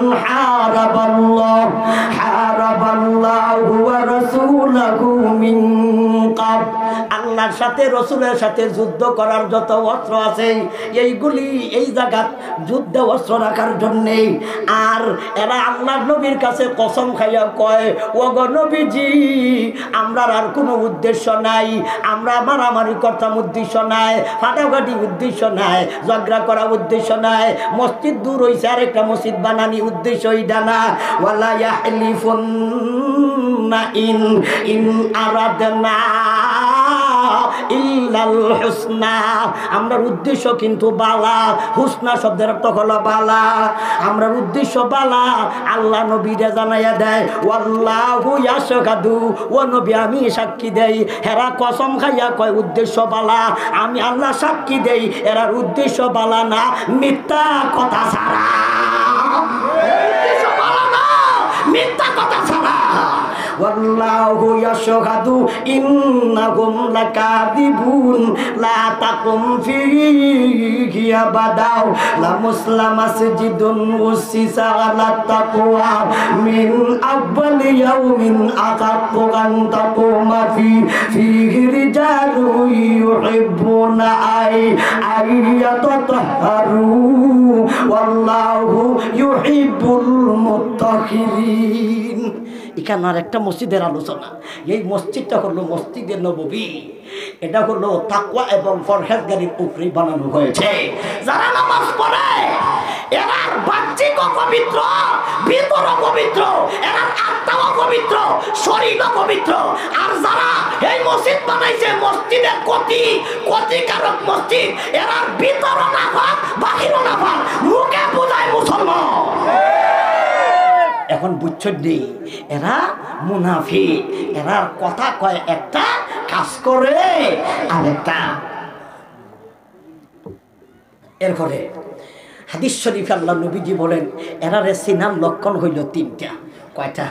হারাবাল্লাহু ওয়া রাসূলুহু মিন ক্বাব। আল্লাহর সাথে রসুলের সাথে যুদ্ধ করার যত অস্ত্র আছে এইগুলি এই জায়গা যুদ্ধ অস্ত্র রাখার জন্যে। আর এরা আল্লাহর নবীর কাছে কসম খাইয়া কয়, ও গো নবীজি আমরা আর কোনো উদ্দেশ্য নাই, আমরা মারামারি করতাম উদ্দেশ্য নাই, ফাটাফাটি উদ্দেশ্য নাই, ঝগড়া করা উদ্দেশ্য নাই, মসজিদ দূর হইছে আর একটা মসজিদ বানানি উদ্দেশ্য এইটা না। ওয়ালা ইয়াহলিফুন্না ইন আরাদনা ইল্লাল হুসনা। আমরার উদ্দেশ্য কিন্তু বালা, হুসনা শব্দের অর্থ হলো বালা, আমরার উদ্দেশ্য বালা। আল্লাহ নবীরে জানাইয়া দেয় ওয়াল্লাহু ইয়াশহাদু, ও নবী আমি সাক্ষী দেই, হেরা কসম খাইয়া কয় উদ্দেশ্য বালা, আমি আল্লাহ সাক্ষী দেই এরার উদ্দেশ্য বালা না, মিথ্যা কথা ছাড়া, উদ্দেশ্য বালা না মিথ্যা কথা ছাড়া। ওয়াল্লাহু ইয়াশহাদু ইন্নাহুম লাকাযিবুন লা তাকুম ফীহি আবাদাও লা মুসলিম মাসজিদুন উসিসা আলা তাকওয়া মিন আউয়ালি ইয়াউমিন আকাক্কু আন তাকুমা ফীহি রিজালুন ইউহিব্বুনা আইয়াতাতাহহারু ওয়াল্লাহু ইউহিব্বুল মুত্তাহিরিন। এখানে আর একটা মসজিদের আলোচনা। এই মসজিদটা হলো মসজিদে নববী, এটা হলো তাকওয়া এবং পরহেজগারির উপরে বানানো হয়েছে। যারা নামাজ পড়ে এরা বাহ্যিক পবিত্র, ভিতর পবিত্র, এরা আত্মাও পবিত্র, শরীরও পবিত্র। আর যারা এই মসজিদ বানাইছে মসজিদের ক্ষতিকারক মসজিদ, এরা ভিতর না পাক বাহির না পাক, মুখে বোঝায় মুসলমান। এখন বুঝছেন নেই এরা মুনাফিক, এরা কথা কয় একটা, কাজ করে আরেকটা। এরপরে হাদিস শরীফে আল্লাহ নবীজি বলেন এরারে সিনার লক্ষণ হইল তিনটা। কয়টা?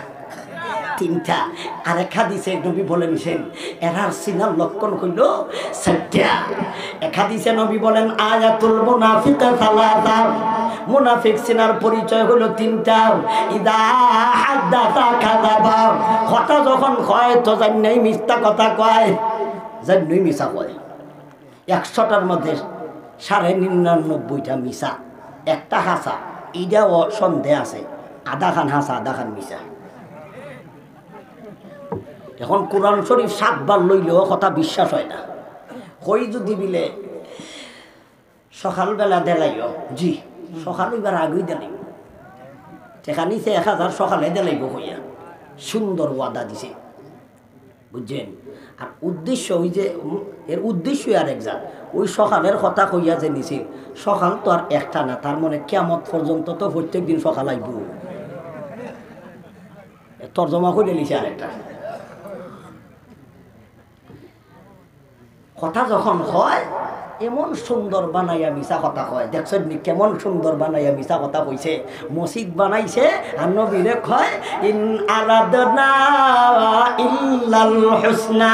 তিনটা। আর এক হাদিসে নবী বলেন এরার সিনার লক্ষণ হইল চারটা। এক হাদিসে নবী বলেন আয়াতুল মুনাফিক সালাসা, মুনাফিক সিনার পরিচয় হলো তিনটা। ইদা হাদাসা কাযাবা, কথা যখন কয় তো জান্নাই মিথ্যা কথা কয়, জান্নাই মিছা কয়। 100টার মধ্যে 99.5টা মিছা, একটা হাসা। এটাও সন্দেহ আছে, আধা খান হাসা আধা খান মিছা। এখন কোরআন শরীফ 7 বার লইলেও কথা বিশ্বাস হয় না। কই যদি বিলে সকালবেলা দেলাইও, জি সকাল এবার আগেই দেলাইব, টেকা নিচে 1000 সকালে দেলাইব হইয়া সুন্দর ওয়াদা দিছে, বুঝছেন। আর উদ্দেশ্য ওই যে এর উদ্দেশ্যই আর এক জাত, ওই সকালের কথা কইয়া যে নিছে, সকাল তো আর একটা না, তার মানে কিয়ামত পর্যন্ত তো প্রত্যেক দিন সকাল আইব। তর্জমা করে লিছে আরেকটা কথা যখন হয় এমন সুন্দর বানাইয়া মিছা কথা কয়। দেখছেন নি কেমন সুন্দর বানাইয়া মিছা কথা কইছে। মসজিদ বানাইছে আর নবীরে কয় ইন আরাদনা ইল্লাল হুসনা,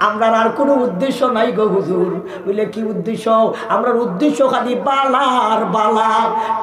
আমরা আর কোনো উদ্দেশ্য নাই গো হুজুর। বলে কি উদ্দেশ্য? আমরার উদ্দেশ্য খালি বালার বালা,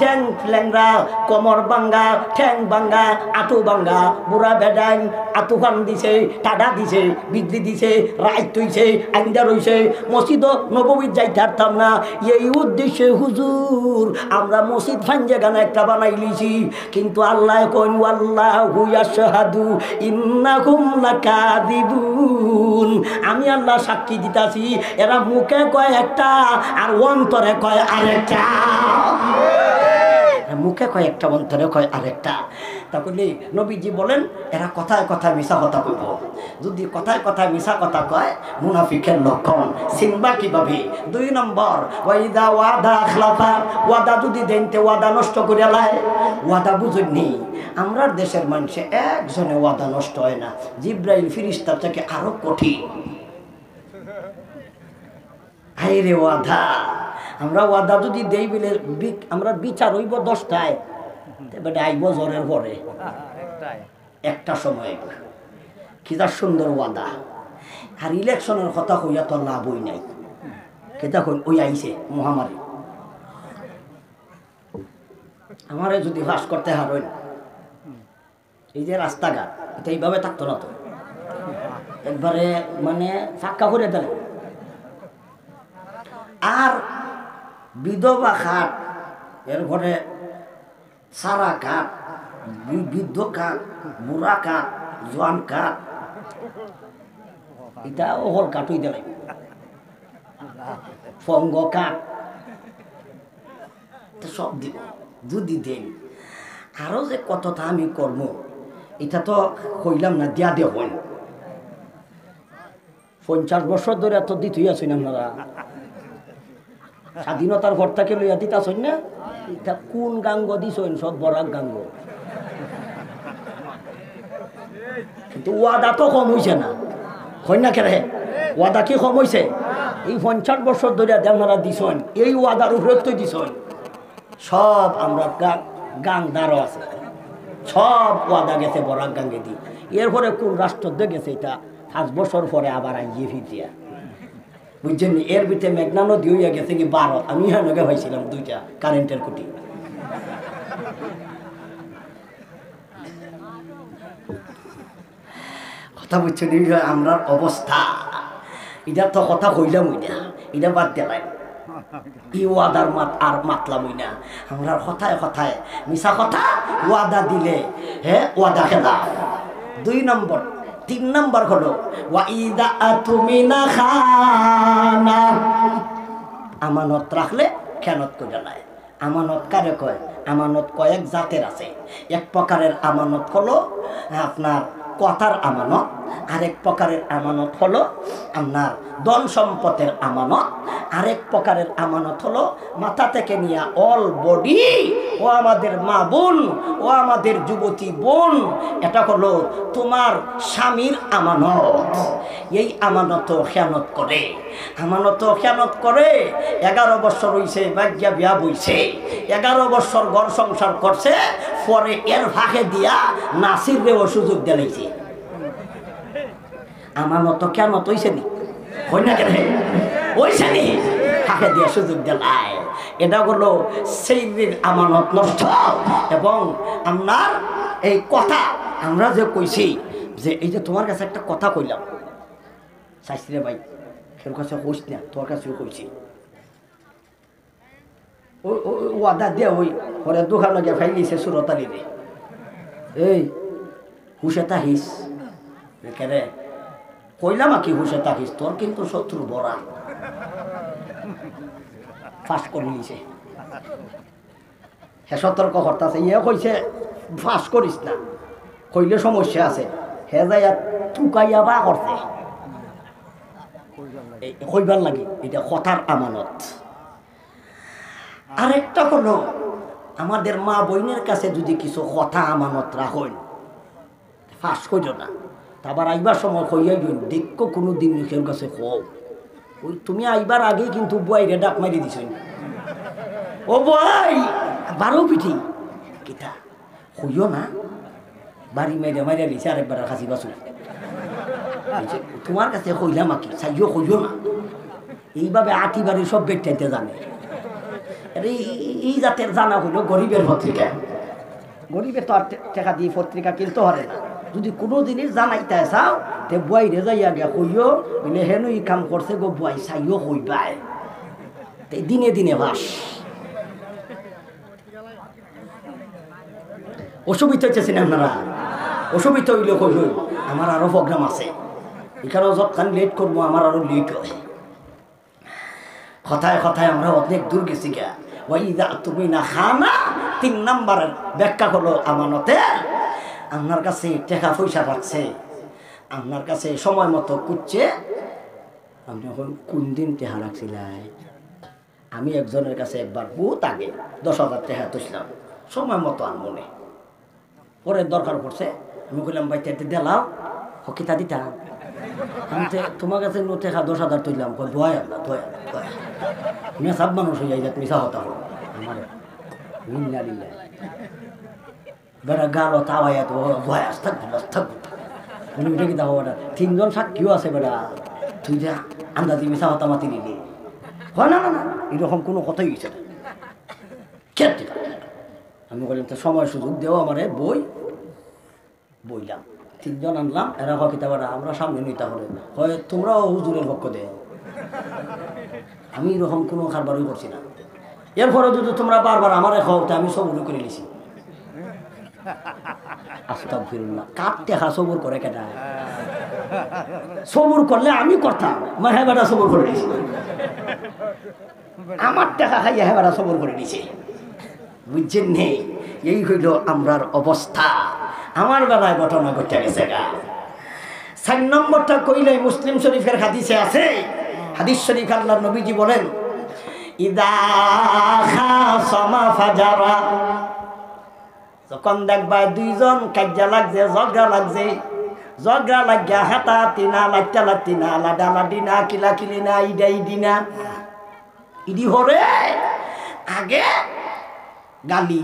ঠ্যাং ল্যাংরা, কোমর ভাঙ্গা, ঠ্যাং ভাঙ্গা, আঁটু ভাঙ্গা, বুড়া বেডাইন আঁটু ফান দিছে, টাডা দিছে, বিদ্যি দিছে, রাইত হইছে, আইন্দা রইছে, মসজিদ নববীর যাইতে পারতাম না। এই উদ্দেশ্যে হুজুর আমরা মসজিদ ফাঞ্জে গানা একটা বানাই লিছি। কিন্তু আল্লাহ কইন ওয়াল্লাহু ইয়াশহাদু ইন্নাকুম লাকাযিবুন, আমি আল্লাহ সাক্ষী দিতাছি এরা মুখে কয় একটা আর অন্তরে কয় আরেকটা। মুখে কয় একটা, অন্তরে কয় আরেকটা। তাহলে নবীজি বলেন এরা কথায় কথায় মিছা কথা কইব। যদি কথায় কথায় মিছা কথা কয় মুনাফিকের লক্ষণ। চিনবা কিভাবে? 2 নম্বর ওয়াইদা ওয়াদা আখলাফা, ওয়াদা যদি দেনতে ওয়াদা নষ্ট করে লাই। ওয়াদা বুঝেননি আমরার দেশের মানুষে একজনে ওয়াদা নষ্ট হয় না, জিব্রাইল ফেরেশতা থেকে আরো কঠিন। হায়রে ওয়াদা, আমরা ওয়াদা যদি দেই বলে আমরা বিচার হইব 10টায়, তবে আইব জ্বরের পরে একটা সময়। কি যা সুন্দর ওয়াদা। আর ইলেকশনের কথা কইয়া তো লাভ হই নাই। কেতা কই ওই আইছে মহামারী, আমারে যদি ফাঁস করতে হারেন, এই যে রাস্তাঘাট এটা এইভাবে থাকতো না তো, একবারে মানে ফাঁকা করে দিল। আর বিধবা খাট, এরপরে সারা কাঠ, বৃদ্ধ কাঠ, বুড়া কাঠ, জোয়ান কাঠ, এটা ওহর কাঠই দিল। ফঙ্গ কাঠ সব দিব যদি দেন। আরো যে কতটা আমি করব এটা তো কইলাম না, দিয়া দেব। 50 বছর ধরে এত দিতেই আছেন আপনারা, স্বাধীনতার ঘর থেকে লইয়া দিতে আসেন না। এটা কোন গাঙ্গ দিছেন? সব বরাক গাঙ্গ। কিন্তু ওয়াদা তো কম হয়েছে না, হয় না কেন? ওয়াদা কি কম হয়েছে? এই 50 বছর ধরে আপনারা দিছেন, এই ওয়াদার উপরে তো দিছেন। সব আমরা গাংদারও আছে, সব ওয়াদা গেছে বরাক গাঙ্গে দি। এরপরে কোন রাষ্ট্র গেছে এটা 5 বছর পরে আবার আইয়ে ফিরিয়া, বুঝছেন। এর ভিতরে মেঘনা নদী হইয়া গেছে কি 12। আমি হেনকে পাইছিলাম 2টা কারেন্টের খুঁটি। কথা বুঝছেন আমরার অবস্থা। এটা তো কথা কইলাম না, এটা বাদ দিলাম। ই ওয়াদার আর মাতলাম না। আমরা কথায় কথায় মিছা কথা ওয়াদা দিলে ওয়াদা খেলা 2 নম্বর। 3 নম্বর হলো ওয়াইদা আতুমিনা খানা, আমানত রাখলে খেয়ানত করে নাই। আমানত কারে কয়? আমানত কয়েক জাতের আছে। এক প্রকারের আমানত হলো আপনার কথার আমানত, আরেক প্রকারের আমানত হলো আপনার ধন সম্পদের আমানত, আরেক প্রকারের আমানত হলো মাথা থেকে নিয়ে অল বডি ও আমাদের মা বোন, ও আমাদের যুবতী বোন, এটা হলো তোমার স্বামীর আমানত। এই আমানত খেয়ানত করে, আমানত খেয়ানত করে। 11 বছর হইছে ভাগ্যা বিয়া বইছে, 11 বছর ঘর সংসার করছে, পরে এর ফাঁকে দিয়া নাসির রেও সুযোগ দিলাইছে। আমানত খেয়ানত হইছে নি? হয় না কেন? হইছে নি? ফাঁকে দিয়া সুযোগ দিলায়। এটা হলো সেই আমানত নষ্ট। এবং আপনার এই কথা আমরা যে কইছি, যে এই যে তোমার কাছে একটা কথা কইলাম, শাস্ত্রী ভাই কেউ কাছে কইস না, তোর কাছেও কইছি। ওয়াদা দিয়ে ওই ওরা দোকানে গিয়ে ফাইলিছে সুরতালি রে, এই হুসে তাহিস কেরে কইলাম কি হুসে তাহিস, তোর কিন্তু শত্রু বড়া ফাঁস করে নিছে। হ্যাঁ সতর্ক করতেছে, ইয়ে কইছে ফাঁস করিস না, কইলে সমস্যা আছে। হে যাই টুকাইয়া বা করছে কইবার লাগে, এটা কথার আমানত। আরেকটা হলো আমাদের মা বোনের কাছে যদি কিছু কথা আমানত রাখেন, ফাঁস কইও না। তারপর আইবার সময় কইয়াই দেখো কোনো দিন কেউ কাছে কও, ওই তুমি আইবার আগে কিন্তু বইরে ডাক মারি দিছ, ও বই 12 পিঠি কিতা কইও না, বাড়ি মাইরা মাইরা লিছে আরেকবার খাসি বাসু। তোমার কাছে কইলাম কি চাইও কইও না। এইভাবে আটি বাড়ি সব বেটাইতে জানে। এই জাতের জানা হইল গরিবের পত্রিকা। গরিবের তো আর টাকা দিয়ে পত্রিকা কিনতে পারে না। যদি কোনো জিনিস জানাইতে চাও তে বইরে যাইয়া গে কইও, বলে হেন ই কাম করছে গো বই চাইও কইবাই, দিনে দিনে বাস। অসুবিধা হইতেছেন আপনারা? অসুবিধা হইলে কই আমার আরো প্রোগ্রাম আছে, এখানেও যতখান লেট করবো আমার আরো লেট হয়। কথায় কথায় আমরা অনেক দূর গেছি গা। ওয়াইদা তুমি না খানা 3 নম্বরের ব্যাখ্যা হলো আমানতের। আপনার কাছে টাকা পয়সা রাখছে, আপনার কাছে সময় মতো কুচ্ছে, আপনি এখন কোন দিন টাকা রাখছিলেন? আমি একজনের কাছে একবার বহুত আগে 10,000 টাকা তুললাম, সময় মতো আনমনে। পরে দরকার পড়ছে, আমি কইলাম ভাই তেতে দিলাও হকিতা দিতাম। আমি তোমার কাছে টাকা 10,000 তুললাম, দোয়াই আল্লাহ দোয়া দোয়া। তুমি সব মানুষ হয়ে যাই, তুমি সাহতা হো আমার বেড়া গাল তাওয়াইয়া তো ভয় থাকবো থাকবো। উনি উঠে কি দেখো বেটা 3 জন সাক্ষীও আছে বেটা, তুই যে আন্দাজি মিশা হতা মাতি নিলি হয় না। না না এরকম কোনো কথাই হয়েছে না। আমি বললাম তো সময় সুযোগ দেও আমারে, বইলাম 3 জন আনলাম। এরা হকিতা বেটা আমরা সামনে নিতে হবে, হয় তোমরাও হুজুরের পক্ষ দে। আমি এরকম কোনো খারবারই করছি না। এরপরে যদি তোমরা বারবার আমারে খাও, আমি সবুর করে নিছি। আস্তাগফিরুল্লাহ, কার টেকা সবুর করে কেটা? সবুর করলে আমি করতাম, হ্যাঁ বেটা সবুর করে দিছি। আমার টাকা খাইয়া হ্যাঁ বেটা সবুর করে দিছে, বুঝছেন নেই? এই হইল আমরার অবস্থা। আমার বেলায় ঘটনা ঘটে গেছে গা। 4 নম্বরটা কইলে মুসলিম শরীফের হাদিসে আছে। হাদিস শরীফ আল্লাহর নবীজি বলেন, ইদা খাসামা ফাজারা, যখন দেখবা 2 জন কাজ্জা লাগছে, ঝগড়া লাগিয়া হাতা তিনা লাইটা না লাডা লাডিনা কিলা কিলিনা ইডা ইডি হরে আগে গালি।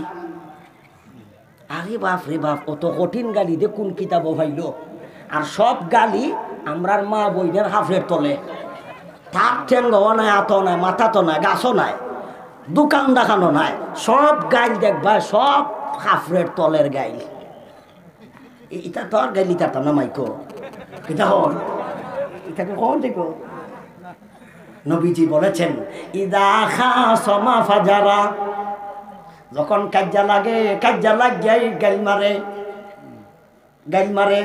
আরে বাপ রে বাপ, অত কঠিন গালি দে কোন কিতাব ভাইল? আর সব গালি আমরার মা বইনের হাফের তলে। তার ঠেঙ্গাও নাই, আতো নাই, মাথা তো নাই, গাছও নাই, দোকান দেখানো নাই, সব গাইল দেখবা সব হাফরের তলের গাইল। এটা তো আর গাইলি তার না মাইকো, এটা হন এটাকে কখন দেখো। নবীজি বলেছেন, ইদা খাসামা ফাজারা, যখন কাজ্জা লাগিয়াই গাইল মারে।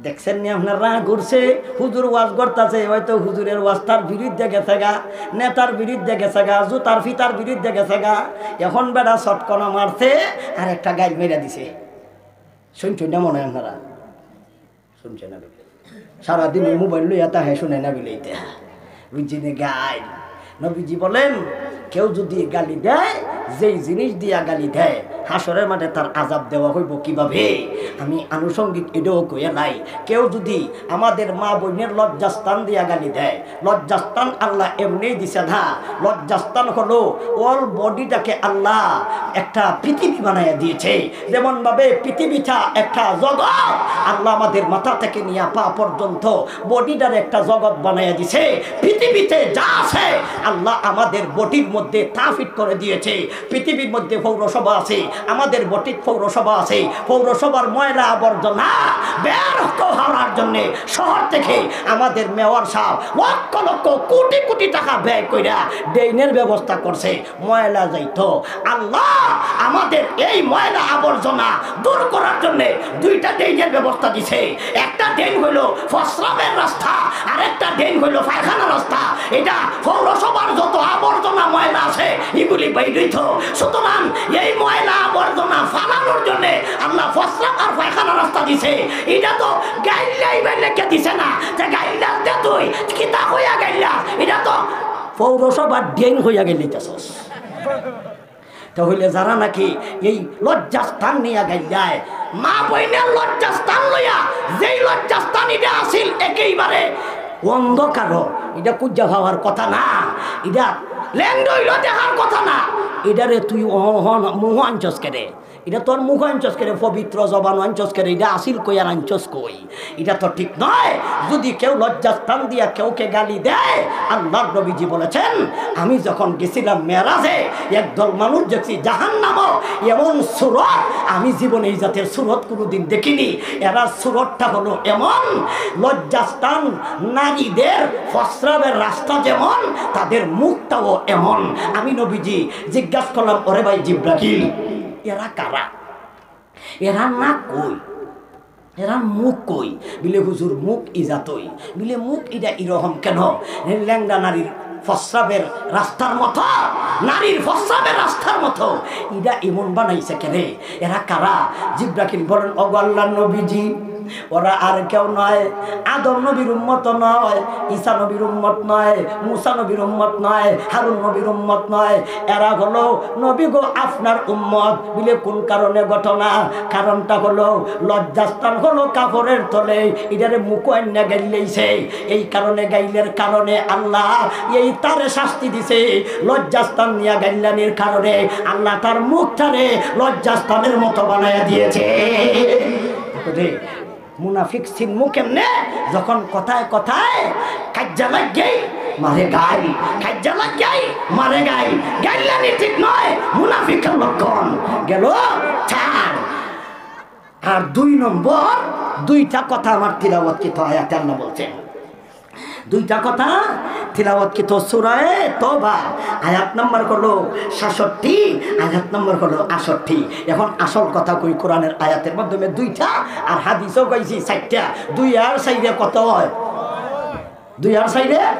দেখছেন নি আপনার রাগ ঘুরছে, হুজুর ওয়াজ করতেছে, হয়তো হুজুরের ওয়াজ তার বিরুদ্ধে গেছে গা, নেতার বিরুদ্ধে গেছে গা, জুতার ফিতার বিরুদ্ধে গেছে গা। এখন বেড়া চটকনা মারছে আর একটা গাইল মেরা দিছে। শুনছেন না মনে হয় আপনারা? শুনছেন না? সারাদিন মোবাইল লইয়া তা হ্যাঁ শুনে না বিলেইতে বুঝছি গাইল। নবীজি বলেন, কেউ যদি গালি দেয় যেই জিনিস দিয়া গালি দেয় হাসরের মাঠে তার আযাব দেওয়া হইব কিভাবে? আমি আনুষঙ্গিক এটাও কইয়া নাই, কেউ যদি আমাদের মা বোনের লজ্জাস্থান দিয়া গালি দেয়, লজ্জাস্থান আল্লাহ এমনি দিছে না। লজ্জাস্থান হলো ওর বডিটাকে আল্লাহ একটা পৃথিবী বানাইয়া দিয়েছে। যেমন ভাবে পৃথিবীটা একটা জগৎ, আল্লাহ আমাদের মাথা থেকে নিয়ে পা পর্যন্ত বডিটার একটা জগৎ বানাইয়া দিছে। পৃথিবীতে যা আছে আল্লাহ আমাদের বডির মধ্যে তা ফিট করে দিয়েছে। পৃথিবীর মধ্যে পৌরসভা আছে, আমাদের বটির পৌরসভা আছে। পৌরসভার ময়লা আবর্জনা বের হওয়ার জন্য শহর থেকে আমাদের মেয়র সাহেব লক্ষ লক্ষ কোটি কোটি টাকা ব্যয় কইরা ড্রেনের ব্যবস্থা করছে, ময়লা যাইতো। আল্লাহ আমাদের এই ময়লা আবর্জনা দূর করার জন্য দুইটা ড্রেনের ব্যবস্থা দিছে। একটা ড্রেন হইল প্রস্রাবের রাস্তা, আর একটা ড্রেন হইল পায়খানা রাস্তা। এটা পৌরসভার যত আবর্জনা ময়লা আছে এগুলি বাইরিত। সুতরাং এই ময়লা আবর্জনা ফালানোর জন্য আল্লাহ প্রস্রাব আর পায়খানা রাস্তা দিছে। এটা তো গাইলাই বাইলেকে দিছে না যে গাইলা দে তুই কিতা হইয়া গাইলা, এটা তো পৌরসভার ড্রেন হইয়া গেলিতেছস। তাহলে যারা নাকি এই লজ্জাস্থান নিয়ে গাইলায়, মা বইনের লজ্জাস্থান লইয়া যেই লজ্জাস্থান এটা আসিল একেবারে অন্ধকার, এটা কুজ্জা হওয়ার কথা না, এটা ল্যান্ডইল দেখার কথা না। এটারে তুই মুহ আনছস কেরে, এটা তোর মুখ আনছস কেরে, পবিত্র জবান আনছস কেরে, এটা আসিল কই আর আনছস কই? এটা তো ঠিক নয়। যদি কেউ লজ্জাস্থান দিয়া কেউকে গালি দেয়, আল্লাহর নবীজি বলেছেন, আমি যখন গেছিলাম মেরাজে একদল মানুষ দেখছি জাহান্নামও এমন সুরত, আমি জীবনে এই জাতের সুরত কোনোদিন দেখিনি। এরা সুরতটা হলো এমন, লজ্জাস্থান নারীদের প্রস্রাবের রাস্তা যেমন, তাদের মুখটাও এমন। আমি নবীজি জিজ্ঞাসা করলাম, ওরে ভাই জিব্রাইল, এরা কারা? এরা না কই, এরা মুখ কই? বিলে হুজুর মুখ ইজাতই। বিলে মুখ ইটা ইরকম কেন? ল্যাংড়া নারীর প্রস্রাবের রাস্তার মতো, নারীর প্রস্রাবের রাস্তার মতো ইটা এমন বানাইছে কেরে? এরা কারা? জিব্রাইল বলেন, ওগো আল্লাহর নবীজি, ওরা আর কেউ নয়, আদম নবীর উম্মত নয়, ঈসা নবীর উম্মত নয়, মুসা নবীর উম্মত নয়, হারুন নবীর উম্মত নয়। এরা হলো নবী গো আপনার উম্মত। বলে কোন কারণে ঘটনা? কারণটা হলো লজ্জাস্থান হলো কাপড়ের তলে, এটারে মুখ আইনা গাইলেইছে। এই কারণে গাইলের কারণে আল্লাহ এই তারে শাস্তি দিছে। লজ্জাস্থান নিয়ে গাইলানির কারণে আল্লাহ তার মুখটারে লজ্জাস্থানের মতো বানাইয়া দিয়েছে। মুনাফিক চিনমু কেমনে? যখন কথায় কথায় কাজ্জা লাগেই মারে গাই, কাজ্জা লাগেই মারে গাই। গাইলানি ঠিক নয়, মুনাফিকের লক্ষণ। গেল 4। আর 2 নম্বর, 2টা কথা আমার তিলাওয়াতকৃত আয়াতে আল্লাহ বলছেন। 2টা কথা তিলাওয়াতকৃত সূরা তওবা, আয়াত নাম্বার হলো 66, আয়াত নাম্বার হলো 68। এখন আসল কথা কই, কোরআনের আয়াতের মাধ্যমে 2টা, আর হাদিসও কইছি 4টা। 2 আর 4 কত হয়? 2 আর 4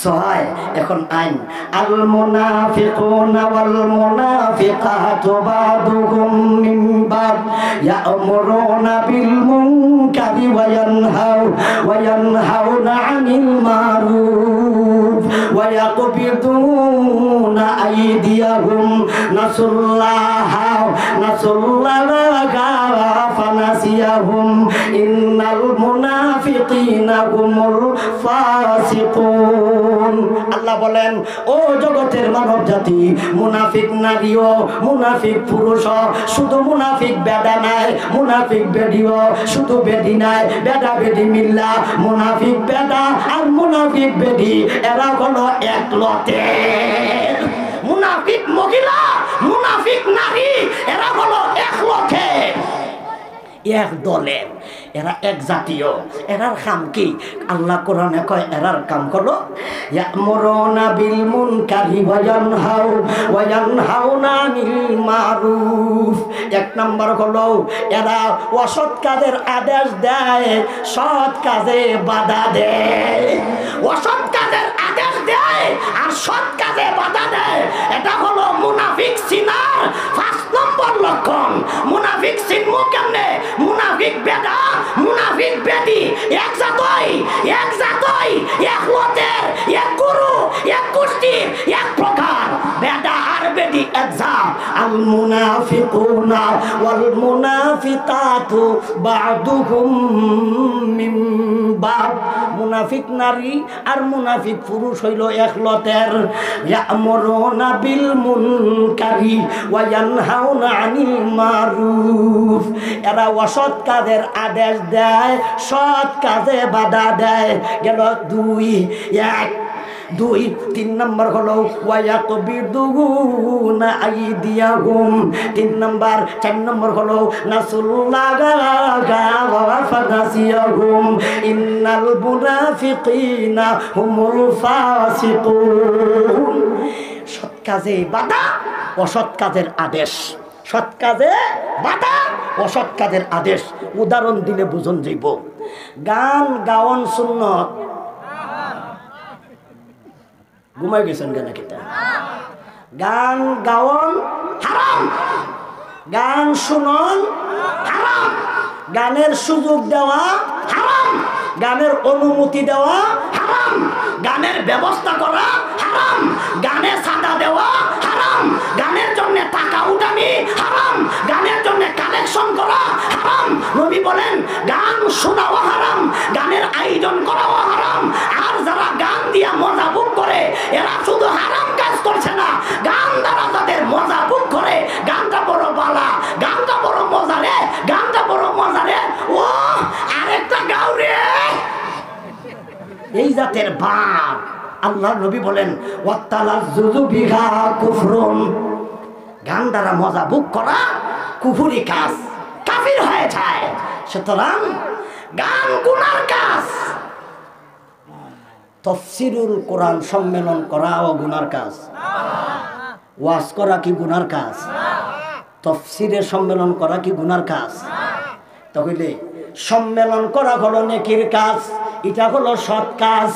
6। এখন আইন, আল মুনাফিকুনা ওয়াল মুনাফিকাতু বাদুহুম মিন বাদ ইয়া'মুরুনা বিল মুনকারি ওয়া ইয়ানহাউনা আনিল মারুফ ওয়া ইয়াকবিদুনা আইদিয়াহুম নাসাল্লাহা ফানাসিয়াহুম ইন্নাল মুনাফিকিনা হুমুল ফাসিকুন। আল্লাহ বলেন, ও জগতের মানব জাতি, মুনাফিক নারীও মুনাফিক পুরুষও, শুধু মুনাফিক বেডা নাই, মুনাফিক বেডিও শুধু বেডি নাই, বেডা বেডি মিল্লা মুনাফিক বেডা আর মুনাফিক বেডি এরা হলো এক লতে। মুনাফিক মহিলা, মুনাফিক নারী এরা হলো এক লতে, এক দলের, এরা এক জাতীয়। এরার কাম কি? আল্লাহ কোরআনে কয় এরার কাম হলো ইয়া'মুরুনা বিল মুনকারি ওয়া ইয়ানহাউনা আনিল মারুফ। 1 নম্বর হলো এরা অসৎ কাজের আদেশ দেয়, সৎ কাজে বাধা দেয়। অসৎ কাজের আদেশ দেয় আর সৎ কাজে বাধা দেয়, এটা হলো মুনাফিক চিনার 5 নম্বর লক্ষণ। মুনাফিক চিনমু কেমনে? মুনাফিক বেদা, মুনাফিক বেদি এক জাতই, এক জাতই, এক লতের, এক গুরু, এক গোষ্ঠীর, এক প্রকার। বেদা আর অলরেডি এক্সাম। আল মুনাফিকুনা ওয়াল মুনাফিকাতু বা'দুহুম মিন বা'দ। মুনাফিক নারী আর মুনাফিক পুরুষ হইল এক লতের। ইয়ামুরুনা বিল মুনকারি ওয়া ইয়ানহাউনা আনিল মারুফ। এরা অসৎ কাজের আদেশ দেয়, সৎ কাজে বাধা দেয়। গেল দুই। এক দুই। তিন নম্বর হলো ওয়ায়াকবিদুনা আইদিয়াহুম। তিন নম্বর। চার নম্বর হলো নাসুল্লাহা ফানাসিয়াহুম ইন্নাল মুনাফিকিনা হুমুল ফাসিকুন। সৎ কাজে বাধা, অসৎ কাজের আদেশ। সৎ কাজে বাধা, অসৎ কাজের আদেশ। উদাহরণ দিলে বুঝন যাইব। গান গাওয়ান সুন্নত। ঘুমাই গেছেন কেন? কিতা গান গাওয়ান হারাম, গান শুনন হারাম, গানের সুযোগ দেওয়া হারাম, গানের অনুমতি দেওয়া হারাম, গানের ব্যবস্থা করা হারাম, গানে সাদা দেওয়া হারাম, গানের জন্য টাকা উঠানি হারাম, গানের জন্য কালেকশন করা হারাম। নবী বলেন গান শোনাও হারাম, গানের আয়োজন করাও হারাম। আর যারা গান দিয়া মজা ভোগ করে এরা শুধু হারাম কাজ করছে না, গান দ্বারা তাদের মজা ভোগ করে। গানটা বড় বালা, গানটা বড় মজা রে, গানটা বড় মজা রে। ও আরেকটা গাও রে। এই জাতের ভাব আল্লাহ নবী বলেন ওয়াত্তালাজ্জুজু বিহা কুফরুন। গান দ্বারা মজা ভোগ করা কুফরি কাজ, কাফির হয়ে যায়। সুতরাং গান গুনার কাজ। তাফসীরুল কোরআন সম্মেলন করা ও গুনার কাজ। ওয়াজ করা কি গুনার কাজ? তাফসীরের সম্মেলন করা কি গুনার কাজ? তাহলে সম্মেলন করা হলো নেকির কাজ, এটা হলো সৎ কাজ।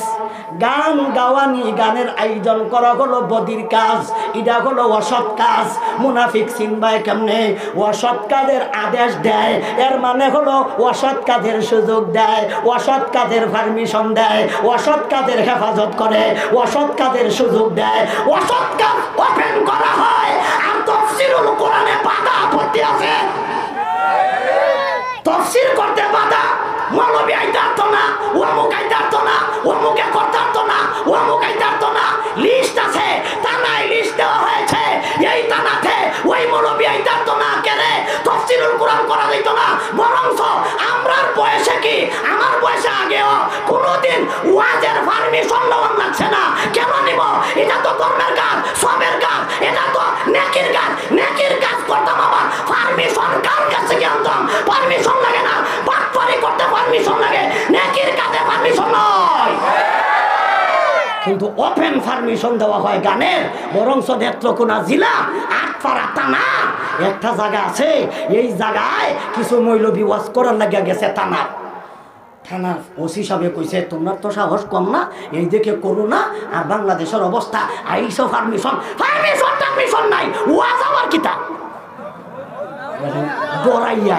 গান গাওয়ানি, গানের আয়োজন করা হলো বদির কাজ, এটা হলো অসৎ কাজ। মুনাফিক চিনবাই কেমনে? অসৎ কাজের আদেশ দেয়, এর মানে হলো অসৎ কাজের সুযোগ দেয়, অসৎ কাজের পারমিশন দেয়, অসৎ কাজের হেফাজত করে, অসৎ কাজের সুযোগ দেয়, অসৎ কাজ ওপেন করা হয়। আর তাফসীরুল কোরআনে বাধা আপত্তি আছে। তাফসীর করতে বাধা, মৌলবী আইতে পারতো না, অমুক আইতে পারতো না, অমুকে করতে পারতো না, অমুক আইতে পারতো না। লিস্ট আছে, থানায় লিস্ট দেওয়া হয়েছে, এই থানাতে ওই মৌলবী আইতে পারতো না। কেরে তাফসীরুল কোরআন করা যেত না? বরঞ্চ আমরার বয়সে কি, আমার বয়সে আগেও কোনোদিন ওয়াজের পারমিশন নেওয়া লাগছে না। কেন নিব? এটা তো ধর্মের কাজ, সবের কাজ, এটা তো নেকির কাজ। নেকির কাজ করতাম, আবার পারমিশন কার কাছে জানতাম? পারমিশন লাগে না। বাটপারি করতে পারমিশন লাগে, নেকির কাজে পারমিশন নয়। কিন্তু ওপেন পারমিশন দেওয়া হয় গানের। বরঞ্চ নেত্রকোনা জেলা আটপাড়া থানা একটা জায়গা আছে, এই জায়গায় কিছু মৌলবী ওয়াজ করার লাগিয়া গেছে। থানার ওসি সাহেব কইছে তোমরা তো সাহস কম না, এই দেখে করো না। আর বাংলাদেশের অবস্থা আইসো পারমিশন, পারমিশন টারমিশন নাই, ওয়াজ আবার কিতা ডরাইয়া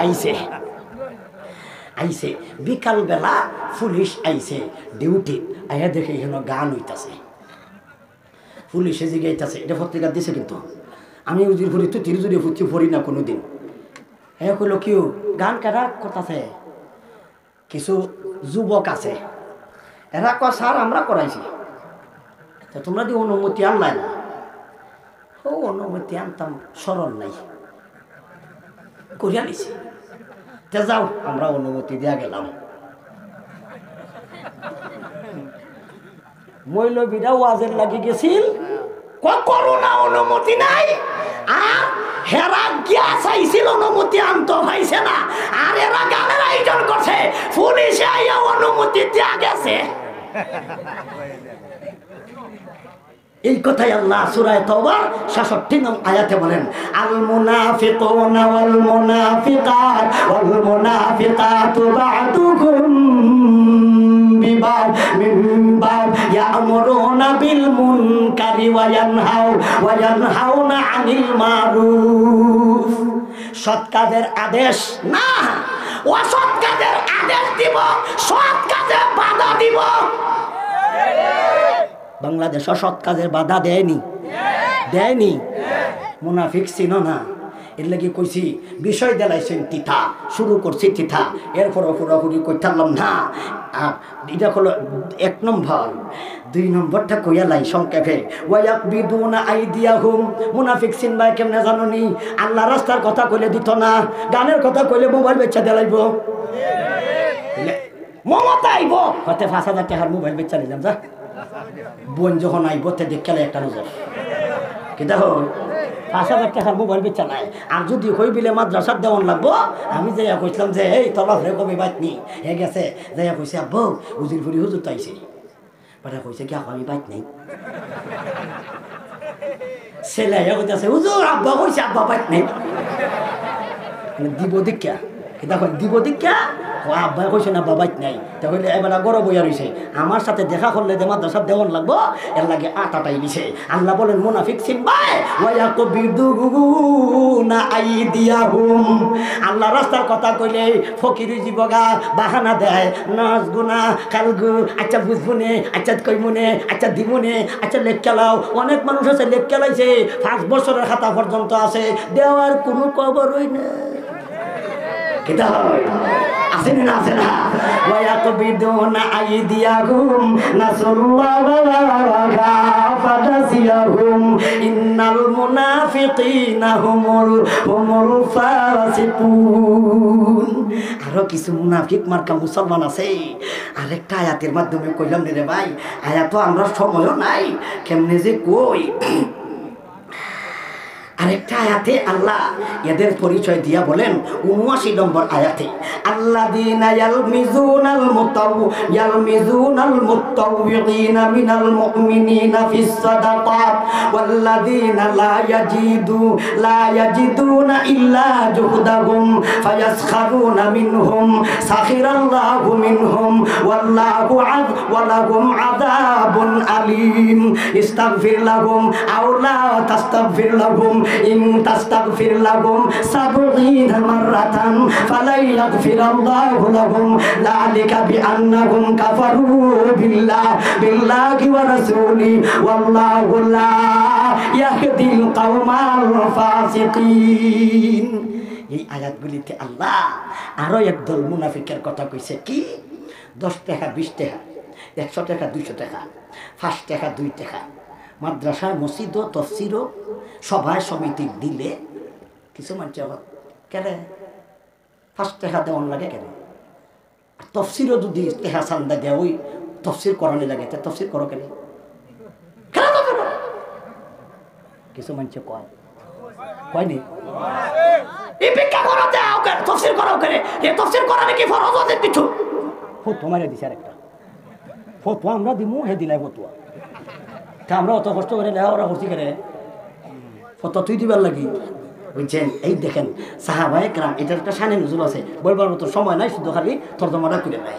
আইছে। বিকালবেলা পুলিশ আইছে ডিউটি, আইয়া দেখে এখানে গান হইতাছে। পুলিশে জিগাইতাছে, এটা পত্রিকা দিছে কিন্তু আমি উজির ফুরি তো তিরুজুরি ফুটি ফরি না কোনোদিন। হ্যাঁ কইল কেউ গান কারা করতেছে? কিছু যুবক আছে, এরা কয় স্যার আমরা করাইছি। তোমরা দিয়ে অনুমতি আনলাই না? ও অনুমতি আনতাম স্মরণ নাই, করিয়া নিছি। তে যাও, আমরা অনুমতি দিয়া গেলাম। মৌলবীরা ওয়াজের লাগি গেছিল, করোনা অনুমতি নাই। আর হেরা গিয়া চাইছিল অনুমতি, আনতো পাইছে না। আর এরা গানের আয়োজন করছে, পুলিশে আইয়া অনুমতি দিয়া গেছে। এই কথাই আল্লাহ সূরা তাওবার 66 নং আয়াতে বলেন আল মুনাফিকুনা ওয়াল মুনাফিকাত ওয়াল মুনাফিকাতু বা'দুকুম বিবাদ মিন বাদ ইয়া'মুরুনা বিল মুনকারি ওয়া ইয়ানহাউনা আনিল মারুফ। সৎ কাজের আদেশ না, অসৎ কাজের আদেশ দিব, সৎ কাজে বাধা দিব। বাংলাদেশ অসৎ কাজের বাধা দেয়নি। মুনাফিক চিনো না, এর লাগি কইছি বিষয় দেলাইছেন তিথা, শুরু করছি তিথা, এরপর পুরোপুরি কইতারলাম না। এটা হলো 1 নম্বর। 2 নম্বরটা কইয়া লাই সংক্ষেপে, ওয়ায়াকবিদুনা আইদিয়াহুম। মুনাফিক চিনবাই কেমনে জানোনি? আল্লাহ রাস্তার কথা কইলে দিত না, গানের কথা কইলে মোবাইল বেচা দেলাইব। মমতা আইব হতে 5,000 টাকার মোবাইল বেচা নিলাম, যা বোন যখন আইব তে দেখলে একটা নজর কি দেখো 5,000 টাকার মোবাইল বেচা নাই। আর যদি কই বিলে মাদ্রাসার দেওয়ান লাগবো, আমি যাইয়া কইছিলাম যে এই তলা ফেরে কবি বাইত নি হে গেছে, যাইয়া কইছে আব্বু উজিরপুরি হুজুর তো আইছে, বাটা কইছে কি আমি বাইত নেই। ছেলে কইতেছে হুজুর আব্বা কইছে আব্বা বাইত নেই, দিব দীক্ষা দেখো দিব দীক্ষা আব্বা কইছে না বাবাইত নাই, তাহলে এবার গরম বইয়া রয়েছে। আমার সাথে দেখা করলে যে মাদ্রাসার দেওয়ান লাগবো, এর লাগে আটাটাই দিছে। আল্লাহ বলেন মুনাফিক চিনবাই ওয়ায়াকবিদুনা আইদিয়াহুম। আল্লাহ রাস্তার কথা কইলে ফকিরি জীবগা বাহানা দেয়, নাচ গুনা কালগু, আচ্ছা বুঝবুনে, আচ্ছা কইমুনে, আচ্ছা দিবুনে, আচ্ছা লেখ খেলাও। অনেক মানুষ আছে লেখ খেলাইছে 5 বছরের খাতা পর্যন্ত আছে, দেওয়ার কোনো খবরই না। কিতা হয় আসেন না আসেন না, ওয়ায়াকবিদুনা আইদিয়াহুম নাসাল্লাল্লাহু ফাদাসিয়াহুম ইন্নাল মুনাফিকিনা হুমুল ফাসিকুন। আরো কিছু মুনাফিক মার্কা মুসলমান আছে। আরেকটা আয়াতের মাধ্যমে কইলাম রে ভাই, আয়াত তো আমরা সময়ও নাই, কেমনে যে কই। আরেকটা আয়াতে আল্লাহ এদের পরিচয় দিয়া বলেন 79 নম্বর আয়াতে, আল্লাযীনা ইয়ালমিজুনাল মুত্তাওয়িকিনা মিনাল মুমিনিনা ফিস সাদাকাত ওয়াল্লাযীনা লা ইয়াজিদুনা ইল্লা জুহদাহুম ফায়াসখারুনা মিনহুম সাখিরাল্লাহু মিনহুম ওয়া লাহুম আযাবুন আলীম। ইস্তাগফির লাহুম আও লা তাস্তাগফির লাহুম ইন তাস্তাগফির লাহুম 70 মাররাতান ফালা ইয়াগফিরাল্লাহু লাহুম যালিকা বিআন্নাহুম কাফারু বিল্লাহি ওয়া রাসূলিহি ওয়াল্লাহু লা ইয়াহদিল কওমাল ফাসিকিন। এই আয়াতগুলিতে আল্লাহ আরো একদল মুনাফিকের কথা কইছে, কি 10 টাকা 20 টাকা 100 টাকা 200 টাকা 5 টাকা 2 টাকা মাদ্রাসায় মসজিদ ও তফসির সভায় সমিতি দিলে কিছু মানুষ কেন 5 টাকা দেওয়ান লাগে, কেন তফসিরও যদি টাকা চান্দা দেয় ওই তফসির করানি লাগে, তফসির করো কেন? কিছু মানুষ কয়নি তফসির করো কেন? তফসির করা নাকি ফরজ ওয়াজিব কিছু ফতোয়া মারে দিছে। আরেকটা ফতোয়া আমরা দিমু, হে দিলাই ফতোয়া, আমরা অত কষ্ট করে লেখাপড়া করছি করে ফতোয়া তুই দিবার লাগি, বুঝছেন? এই দেখেন সাহাবায়ে কেরাম, এটার একটা শানে নুজুল আছে, বলবার মতো সময় নাই, শুধু খালি তরজমাটা করে নাই।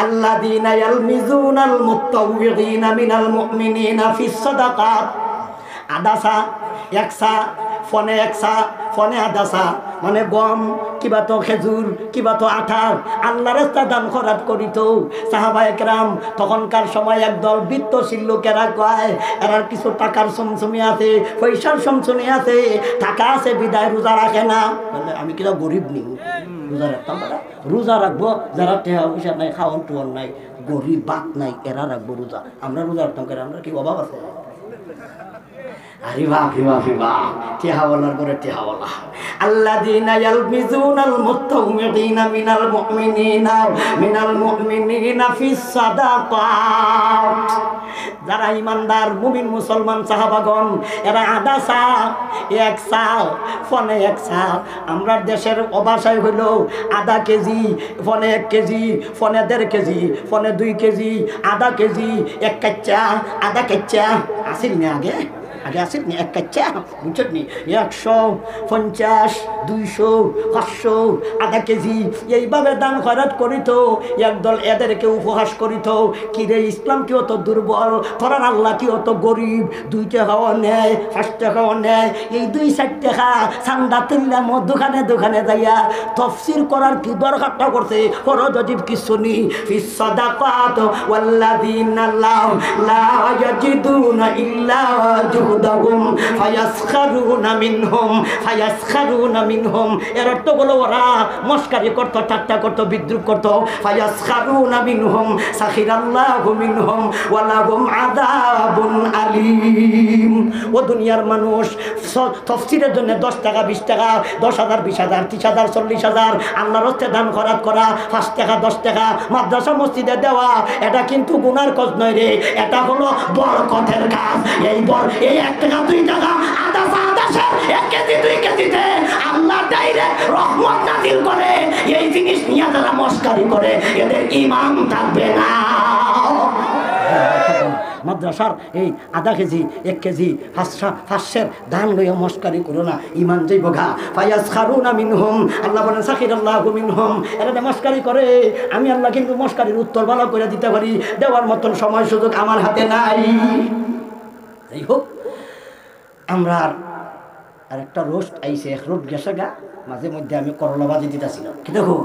আল্লাযীনা ইয়ালমিজুনাল মুত্তাওয়িকিনা মিনাল মুমিনিনা ফিস সাদাকাত। আদাসা একসা ফনে একসা ফনে আদাসা মানে গম, কিবা তো খেজুর, কিবা তো আঠার আল্লাহ রাস্তা দান খরাত করিত সাহাবায়ে কেরাম। তখনকার সময় একদল বৃত্তশীল লোকেরা কয় এরার কিছু টাকার সমসমি আছে, পয়সার সমসমি আছে, টাকা আছে বিদায় রোজা রাখে না। বলে আমি কিনা গরিব নি রোজা রাখতাম, রোজা রাখবো যারা টেহা পয়সা নাই, খাওয়ান টুয়ান নাই, গরিব বাত নাই, এরা রাখবো রোজা, আমরা রোজা রাখতাম কেন? আমরা কি অভাব আছে? আরে বাপ রে বাপ রে বাপ, টেহাওয়ালার পরে টেহাওয়ালা। আল্লাযীনা ইয়ালমিজুনাল মুত্তাওয়িকিনা মিনাল মুমিনিনা ফিস সাদাকাত। যারা ইমানদার মুমিন মুসলমান সাহাবাগণ, এরা আদাসা একসা ফনে একসা। আমরা দেশের অভাষায় হইল আধা কেজি, ফনে 1 কেজি, ফনে 1.5 কেজি, ফনে 2 কেজি, আধা কেজি, 1 কাচ্চা, আধা কাচ্চা আসিল না আগে আসিল নি 1 কাচ্চা, বুঝছেন নি? 150, 200, 500, আধা কেজি এইভাবে দান খয়রাত করিত। একদল এদেরকে উপহাস করিত, কি রে ইসলাম কি অত দুর্বল, তোরার আল্লাহ কি অত গরিব, 2 টাকাও নেয় 5 টাকাও নেয়, এই 2-4 টাকা চান্দা তুললাম দোকানে দোকানে যাইয়া তফসির করার কি দরকারটা করছে? ফরজ ওয়াজিব কিছু নি। ফিস সাদাকাত ওয়াল্লাযীনা লা ইয়াজিদুনা ইল্লা জুলুদাহুম ফায়াসখারুনা মিনহুম এর অর্থ হলো ওরা মস্কারি করত, ঠাট্টা করত, বিদ্রুপ করত। ফায়াসখারুনা মিনহুম সাখিরাল্লাহু মিনহুম ওয়া লাহুম আযাবুন আলীম। ও দুনিয়ার মানুষ তাফসীরের জন্য 10 টাকা 20 টাকা 10,000 20,000 30,000 40,000 আল্লাহর রাস্তে দান খয়রাত করা, 5 টাকা 10 টাকা মাদ্রাসা মসজিদে দেওয়া, এটা কিন্তু গুনার কাজ নয় রে, এটা হলো বরকতের কাজ। এই 1 টাকা 2 টাকা আদাসে 1 কেজি 2 কেজিতে আল্লাহ ডাইরেক্ট রহমত নাযিল করে। এই জিনিস নিয়ে যারা মস্কারি করে এদের ঈমান থাকবে না। মাদ্রাসার এই আধা কেজি 1 কেজি 500 দান লইয়া মস্কারি করো না, ইমান যাইব গা। ফায়াসখারুনা মিনহুম, আল্লাহ বলেন সাখিরাল্লাহু মিনহুম, এরা মস্কারি করে, আমি আল্লাহ কিন্তু মস্কারির উত্তর ভালো করে দিতে পারি, দেওয়ার মতন সময় সুযোগ আমার হাতে নাই। যাই হোক, আমরা আর একটা রোস্ট আইছে, এক রোড গেছে গা, মাঝে মধ্যে আমি করলা ভাজি দিতেছিলাম, কি দেখো